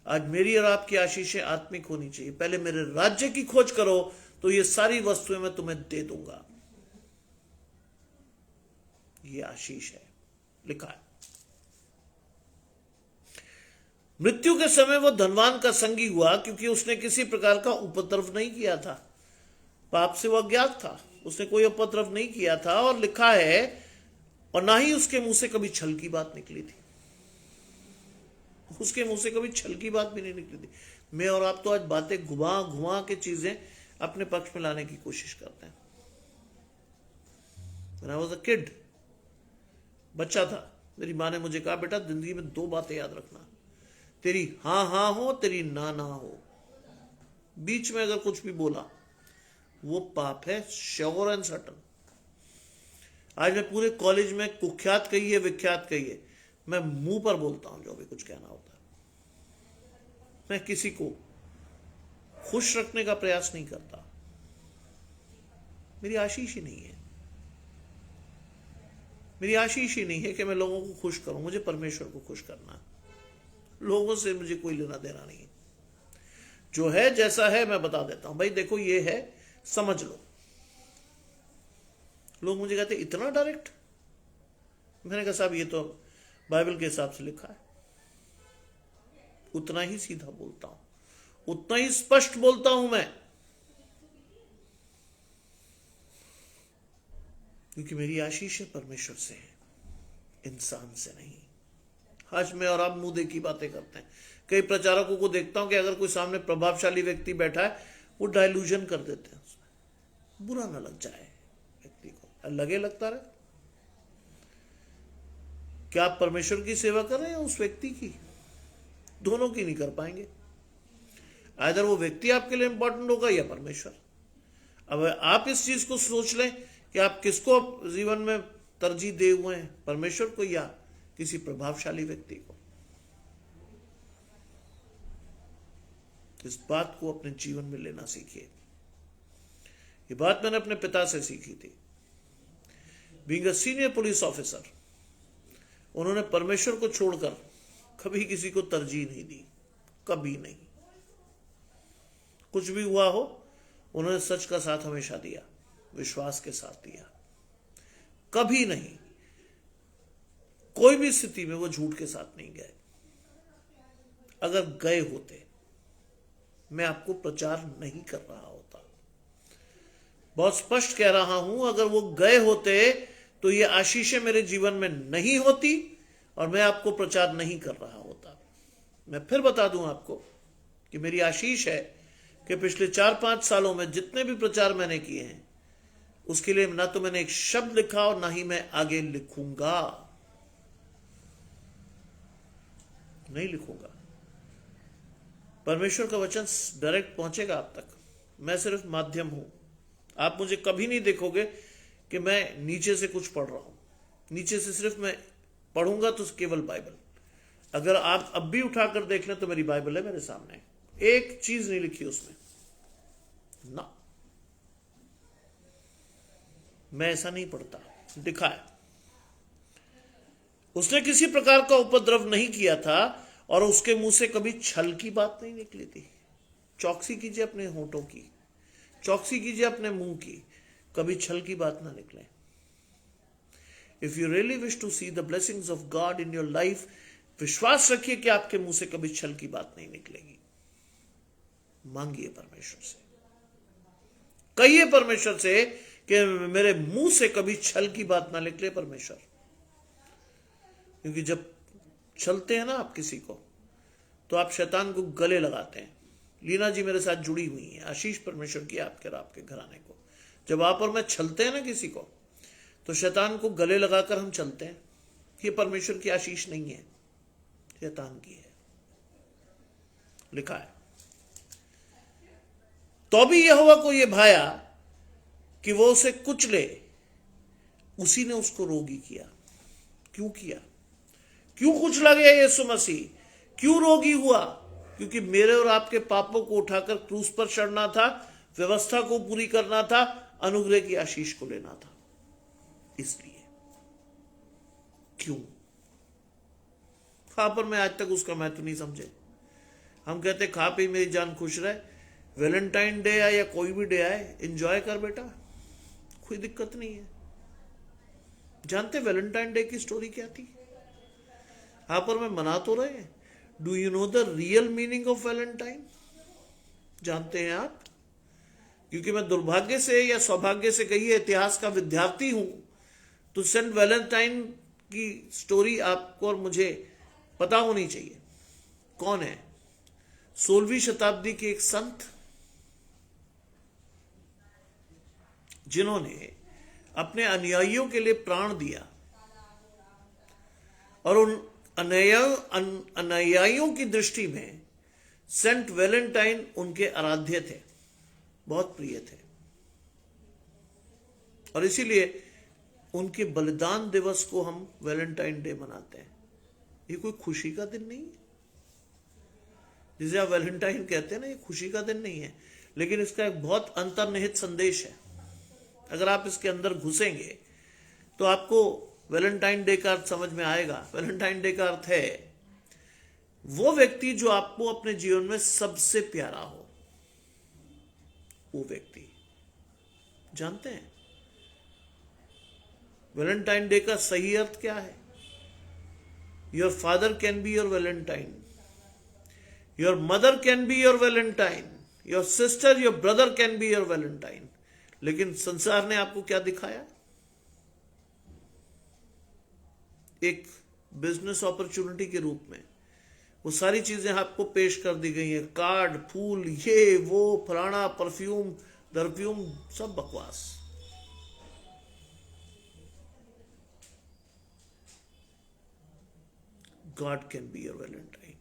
आज मेरी और आपकी आशीषें आत्मिक होनी चाहिए। पहले मेरे राज्य की खोज करो तो ये सारी वस्तुएं मैं तुम्हें दे दूंगा। ये आशीष है, लिखा है। मृत्यु के समय वो धनवान का संगी हुआ क्योंकि उसने किसी प्रकार का उपद्रव नहीं किया था। पाप से वो अज्ञात था, उसने कोई उपद्रव नहीं किया था। और लिखा है, और ना ही उसके मुंह से कभी छल की बात निकली थी। उसके मुंह से कभी छल की बात भी नहीं निकली थी। मैं और आप तो आज बातें घुमा घुमा के चीजें अपने पक्ष में लाने की कोशिश करते हैं। When I was a kid, बच्चा था, मेरी माँ ने मुझे कहा बेटा जिंदगी में 2 बातें याद रखना, तेरी हाँ हाँ हो, तेरी ना ना हो। बीच में अगर कुछ भी बोला वो पाप है, श्योर एंड सर्टन। आज मैं पूरे कॉलेज में कुख्यात कहिए विख्यात कहिए, मैं मुंह पर बोलता हूं जो भी कुछ कहना होता है। मैं किसी को खुश रखने का प्रयास नहीं करता। मेरी आशीष ही नहीं है, मेरी आशीष ही नहीं है कि मैं लोगों को खुश करूं। मुझे परमेश्वर को खुश करना है। लोगों से मुझे कोई लेना देना नहीं है। जो है जैसा है मैं बता देता हूं, भाई देखो ये है, समझ लो। लोग मुझे कहते इतना डायरेक्ट। मैंने कहा साहब ये तो बाइबल के हिसाब से लिखा है। उतना ही सीधा बोलता हूं, उतना ही स्पष्ट बोलता हूं मैं, क्योंकि मेरी आशीष है परमेश्वर से है, इंसान से नहीं। आज मैं और आप मुंह देखी बातें करते हैं। कई प्रचारकों को देखता हूं कि अगर कोई सामने प्रभावशाली व्यक्ति बैठा है, वो डायलूजन कर देते हैं उसमें, बुरा ना लग जाए व्यक्ति को, लगे लगता रहे। क्या आप परमेश्वर की सेवा कर रहे हैं या उस व्यक्ति की? दोनों की नहीं कर पाएंगे। आइदर वो व्यक्ति आपके लिए इंपॉर्टेंट होगा या परमेश्वर। अब आप इस चीज को सोच लें कि आप किसको जीवन में तरजीह दे हुए हैं, परमेश्वर को या किसी प्रभावशाली व्यक्ति को। इस बात को अपने जीवन में लेना सीखिए। ये बात मैंने अपने पिता से सीखी थी। Being a senior police officer, उन्होंने परमेश्वर को छोड़कर कभी किसी को तरजीह नहीं दी, कभी नहीं। कुछ भी हुआ हो, उन्होंने सच का साथ हमेशा दिया, विश्वास के साथ दिया, कभी नहीं। कोई भी स्थिति में वो झूठ के साथ नहीं गए। अगर गए होते, मैं आपको प्रचार नहीं कर रहा होता। बहुत स्पष्ट कह रहा हूं, अगर वो गए होते तो ये आशीषें मेरे जीवन में नहीं होती और मैं आपको प्रचार नहीं कर रहा होता। मैं फिर बता दूं आपको कि मेरी आशीष है कि पिछले 4-5 सालों में जितने भी प्रचार मैंने किए हैं, उसके लिए ना तो मैंने एक शब्द लिखा और ना ही मैं आगे लिखूंगा, नहीं लिखूंगा। परमेश्वर का वचन डायरेक्ट पहुंचेगा आप तक, मैं सिर्फ माध्यम हूं। आप मुझे कभी नहीं देखोगे कि मैं नीचे से कुछ पढ़ रहा हूं। नीचे से सिर्फ मैं पढ़ूंगा तो केवल बाइबल। अगर आप अब भी उठाकर देख लें तो मेरी बाइबल है मेरे सामने, एक चीज नहीं लिखी उसमें ना। मैं ऐसा नहीं पढ़ता, लिखा है। उसने किसी प्रकार का उपद्रव नहीं किया था और उसके मुंह से कभी छल की बात नहीं निकली थी। चौकसी कीजिए अपने होठों की, चौकसी कीजिए अपने मुंह की, कभी छल की बात ना निकले। If you really wish to see the blessings of God in your life, विश्वास रखिए कि आपके मुंह से कभी छल की बात नहीं निकलेगी। मांगिए परमेश्वर से, कहिए परमेश्वर से कि मेरे मुंह से कभी छल की बात ना निकले परमेश्वर। क्योंकि जब छलते हैं ना आप किसी को, तो आप शैतान को गले लगाते हैं। लीना जी मेरे साथ जुड़ी हुई है, आशीष परमेश्वर की आपके और आपके घराने को। जब आप और मैं छलते हैं ना किसी को, तो शैतान को गले लगाकर हम चलते हैं। ये परमेश्वर की आशीष नहीं है, शैतान की है। लिखा है, तो भी यहोवा को यह भाया कि वो उसे कुचले, उसी ने उसको रोगी किया। क्यों किया? क्यों कुचला गया यीशु मसीह? क्यों रोगी हुआ? क्योंकि मेरे और आपके पापों को उठाकर क्रूस पर चढ़ना था, व्यवस्था को पूरी करना था, अनुग्रह की आशीष को लेना था। इसलिए क्यों? खा पर मैं आज तक उसका महत्व नहीं समझे। हम कहते खा पी मेरी जान खुश रहे, वैलेंटाइन डे आए या कोई भी डे आए, एंजॉय कर बेटा, कोई दिक्कत नहीं है। जानते वैलेंटाइन डे की स्टोरी क्या थी? यहां पर मैं मना तो रहे हैं। Do you know the real meaning of Valentine? जानते हैं आप? क्योंकि मैं दुर्भाग्य से या सौभाग्य से कहिए इतिहास का विद्यार्थी हूं, तो सेंट वैलेंटाइन की स्टोरी आपको और मुझे पता होनी चाहिए। कौन है? 16वीं शताब्दी के एक संत, जिन्होंने अपने अनुयायियों के लिए प्राण दिया, और उन अनुयायियों की दृष्टि में सेंट वैलेंटाइन उनके आराध्य थे, बहुत प्रिय थे। और इसीलिए उनके बलिदान दिवस को हम वैलेंटाइन डे मनाते हैं। ये कोई खुशी का दिन नहीं है, जिसे आप वैलेंटाइन कहते हैं ना, ये खुशी का दिन नहीं है। लेकिन इसका एक बहुत अंतर्निहित संदेश है। अगर आप इसके अंदर घुसेंगे तो आपको वैलेंटाइन डे का अर्थ समझ में आएगा। वैलेंटाइन डे का अर्थ है वो व्यक्ति जो आपको अपने जीवन में सबसे प्यारा हो, वो व्यक्ति। जानते हैं वैलेंटाइन डे का सही अर्थ क्या है? Your father can be your Valentine, your mother can be your Valentine, your sister, your brother can be your Valentine. लेकिन संसार ने आपको क्या दिखाया? एक बिजनेस अपॉर्चुनिटी के रूप में वो सारी चीजें आपको पेश कर दी गई हैं, कार्ड, फूल, ये वो, फलाना, परफ्यूम, दरफ्यूम, सब बकवास। God can be your Valentine,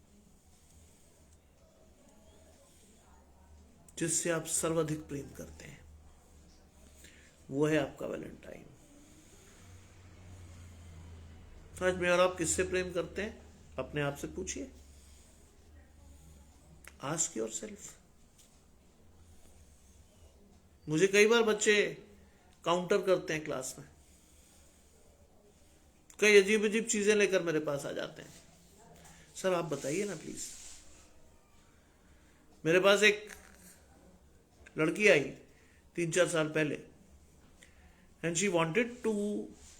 जिससे आप सर्वाधिक प्रेम करते हैं, वो है आपका वैलेंटाइन। आज मैं और आप किससे प्रेम करते हैं? अपने आप से पूछिए। Ask yourself. मुझे कई बार बच्चे काउंटर करते हैं क्लास में, कई अजीब अजीब चीजें लेकर मेरे पास आ जाते हैं। सर आप बताइए ना प्लीज। मेरे पास एक लड़की आई 3-4 साल पहले, and she wanted to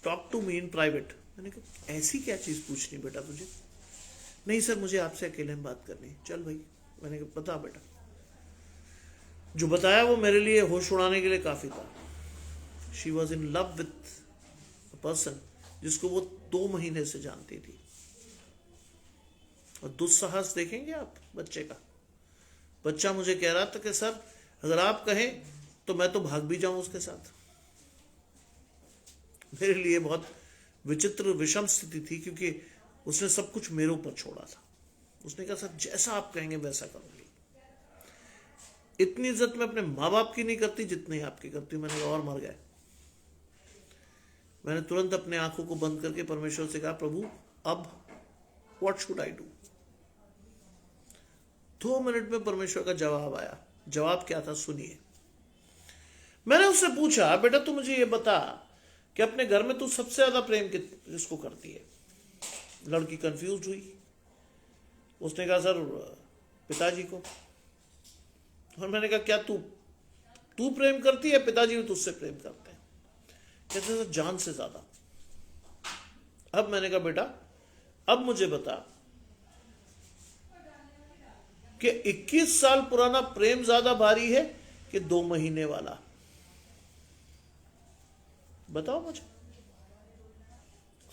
talk to me in private. मैंने कहा ऐसी क्या चीज पूछनी बेटा तुझे? नहीं सर मुझे आपसे अकेले में बात करनी। चल भाई, मैंने कहा बता बेटा। जो बताया वो मेरे लिए होश उड़ाने के लिए काफी था। She was in love with a person जिसको वो 2 महीने से जानती थी। और दुस्साहस देखेंगे आप बच्चे का। बच्चा मुझे कह रहा था कि सर अगर आप कहें तो मैं तो भाग भी जाऊं उसके साथ। मेरे लिए बहुत विचित्र विषम स्थिति थी, क्योंकि उसने सब कुछ मेरे ऊपर छोड़ा था। उसने कहा सर जैसा आप कहेंगे वैसा करूंगी। इतनी इज्जत मैं अपने माँ बाप की नहीं करती जितनी आपकी करती हूं। मैंने और मर गए। मैंने तुरंत अपने आंखों को बंद करके परमेश्वर से कहा प्रभु अब what should I do. 2 minute में परमेश्वर का जवाब आया। जवाब क्या था सुनिए। मैंने उससे पूछा बेटा तू मुझे ये बता कि अपने घर में तू सबसे ज्यादा प्रेम किसको करती है? लड़की कंफ्यूज हुई। उसने कहा सर पिताजी को। और मैंने कहा क्या तू प्रेम करती है? पिताजी भी तुझसे प्रेम करते हैं। कहते सर जान से ज्यादा। अब मैंने कहा बेटा अब मुझे बता कि 21 साल पुराना प्रेम ज्यादा भारी है कि 2 महीने वाला? बताओ मुझे।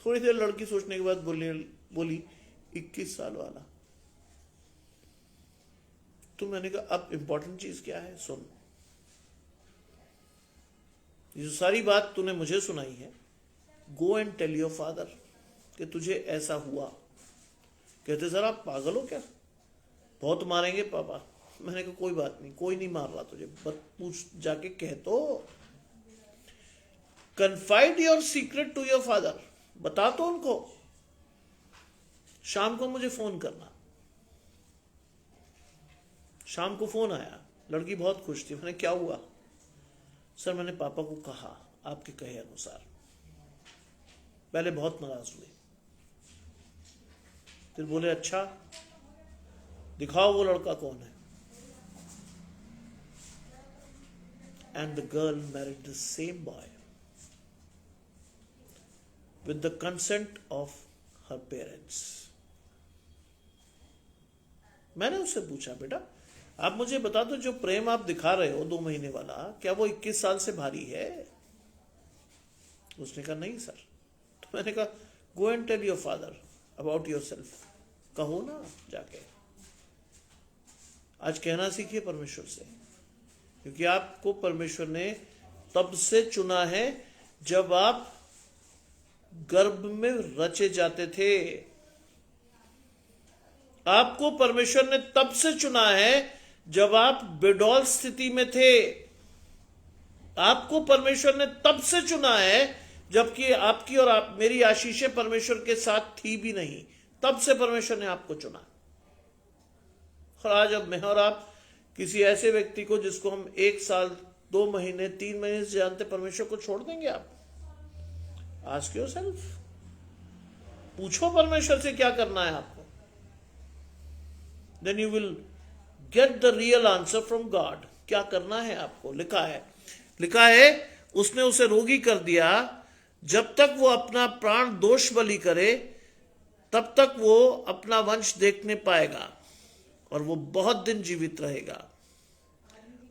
थोड़ी देर लड़की सोचने के बाद बोली 21 साल वाला। तो मैंने कहा अब इंपॉर्टेंट चीज क्या है सुन। ये सारी बात तूने मुझे सुनाई है, go and tell your father कि तुझे ऐसा हुआ। कहते सर आप पागल हो क्या, बहुत मारेंगे पापा। मैंने कहा कोई बात नहीं, कोई नहीं मार रहा तुझे, बस पूछ जाके कह तो। Confide your secret to your father, बता तो उनको। शाम को मुझे फोन करना। शाम को फोन आया, लड़की बहुत खुश थी। मैंने क्या हुआ? सर मैंने पापा को कहा आपके कहे अनुसार। पहले बहुत नाराज हुए, फिर बोले अच्छा दिखाओ वो लड़का कौन है। And the girl married the same boy with the consent of her parents. मैंने उससे पूछा बेटा आप मुझे बता दो जो प्रेम आप दिखा रहे हो 2 महीने वाला, क्या वो 21 साल से भारी है? उसने कहा नहीं सर। तो मैंने कहा go and tell your father about yourself. कहो ना जाके। आज कहना सीखिए परमेश्वर से, क्योंकि आपको परमेश्वर ने तब से चुना है जब आप गर्भ में रचे जाते थे। आपको परमेश्वर ने तब से चुना है जब आप बेडौल स्थिति में थे। आपको परमेश्वर ने तब से चुना है जबकि आपकी और मेरी आशीषें परमेश्वर के साथ थी भी नहीं। तब से परमेश्वर ने आपको चुना। और आज अब मैं और आप किसी ऐसे व्यक्ति को जिसको हम 1 साल 2 महीने 3 महीने से जानते, परमेश्वर को छोड़ देंगे आप? Ask yourself. पूछो परमेश्वर से क्या करना है आपको। then you will get the real answer from God. क्या करना है आपको? लिखा है उसने उसे रोगी कर दिया, जब तक वो अपना प्राण दोष बलि करे तब तक वो अपना वंश देखने पाएगा और वो बहुत दिन जीवित रहेगा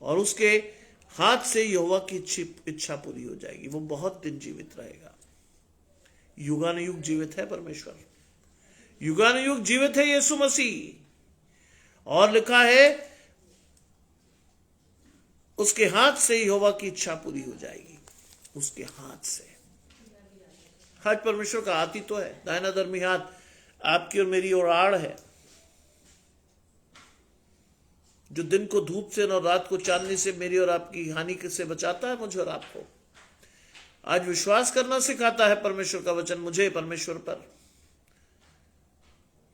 और उसके हाथ से यहोवा की इच्छा पूरी हो जाएगी। वो बहुत दिन जीवित रहेगा। युगानुयुग जीवित है परमेश्वर, युगानुयुग जीवित है यीशु मसीह। और लिखा है उसके हाथ से यहोवा की इच्छा पूरी हो जाएगी, उसके हाथ से। आज परमेश्वर का हाथ ही तो है, दाहिना धर्मी हाथ आपकी और मेरी ओर आड़ है, जो दिन को धूप से और रात को चांदनी से मेरी और आपकी हानि से बचाता है, मुझे और आपको। आज विश्वास करना सिखाता है परमेश्वर का वचन मुझे परमेश्वर पर।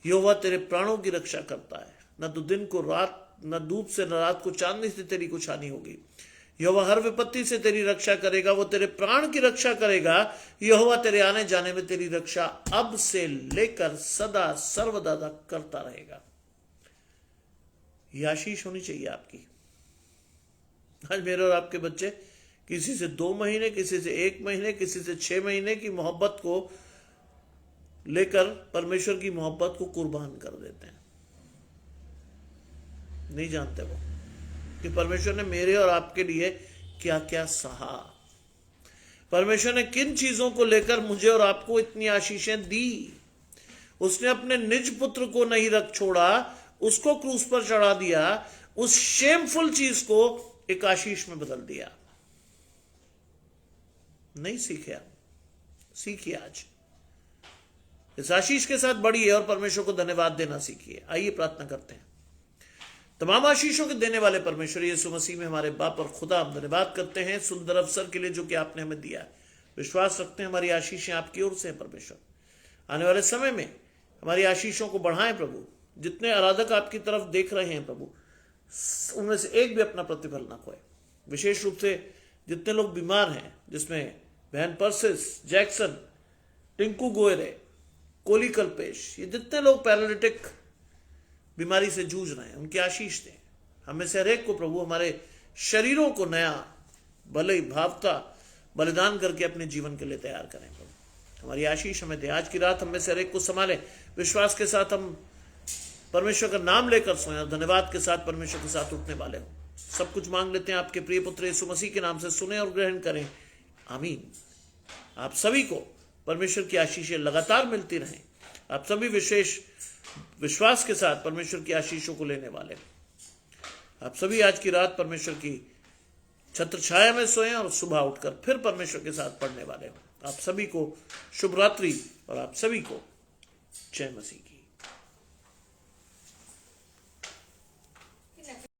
यहोवा तेरे प्राणों की रक्षा करता है, न तो दिन को रात, न धूप से न रात को चांदनी से तेरी कुछ हानि होगी। यहोवा हर विपत्ति से तेरी रक्षा करेगा, वो तेरे प्राण की रक्षा करेगा। यहोवा तेरे आने जाने में तेरी रक्षा अब से लेकर सदा सर्वदा तक करता रहेगा। यह आशीष होनी चाहिए आपकी। आज मेरे और आपके बच्चे किसी से 2 महीने, किसी से 1 महीने, किसी से 6 महीने की मोहब्बत को लेकर परमेश्वर की मोहब्बत को कुर्बान कर देते हैं। नहीं जानते वो कि परमेश्वर ने मेरे और आपके लिए क्या क्या सहा, परमेश्वर ने किन चीजों को लेकर मुझे और आपको इतनी आशीषें दी। उसने अपने निज पुत्र को नहीं रख छोड़ा, उसको क्रूस पर चढ़ा दिया, उस शेमफुल चीज को एक आशीष में बदल दिया। नहीं सीखे आप? सीखिए आज, इस आशीष के साथ बढ़िए और परमेश्वर को धन्यवाद देना सीखिए। आइए प्रार्थना करते हैं। तमाम आशीषों के देने वाले परमेश्वर यीशु मसीह में हमारे बाप और खुदा, हम धन्यवाद करते हैं सुंदर अवसर के लिए जो कि आपने हमें दिया। विश्वास रखते हैं हमारी आशीषें आपकी ओर से हैं परमेश्वर। आने वाले समय में हमारी आशीषों को बढ़ाएं प्रभु। जितने आराधक आपकी तरफ देख रहे हैं प्रभु, उनमें से एक भी अपना प्रतिफल ना खोए। विशेष रूप से जितने लोग बीमार हैं, जिसमें बहन परसिस जैक्सन, टिंकू गोयरे, कोली कल्पेश, ये जितने लोग पैरालिटिक बीमारी से जूझ रहे हैं, उनकी आशीष दें। हमें से हर एक को प्रभु हमारे शरीरों को नया भले भावता बलिदान करके अपने जीवन के लिए तैयार करें प्रभु। हमारी आशीष हमें दे। आज की रात हमें से हर एक को संभालें। विश्वास के साथ हम परमेश्वर का नाम लेकर सोएं और धन्यवाद के साथ परमेश्वर के साथ उठने वाले हों। सब कुछ मांग लेते हैं आपके प्रिय पुत्र यीशु मसीह के नाम से, सुने और ग्रहण करें। आमीन। आप सभी को परमेश्वर की आशीषें लगातार मिलती रहें। आप सभी विशेष विश्वास के साथ परमेश्वर की आशीषों को लेने वाले। आप सभी आज की रात परमेश्वर की छत्र छाया में सोएं और सुबह उठकर फिर परमेश्वर के साथ पढ़ने वाले हो। आप सभी को शुभ रात्रि और आप सभी को जय मसीह।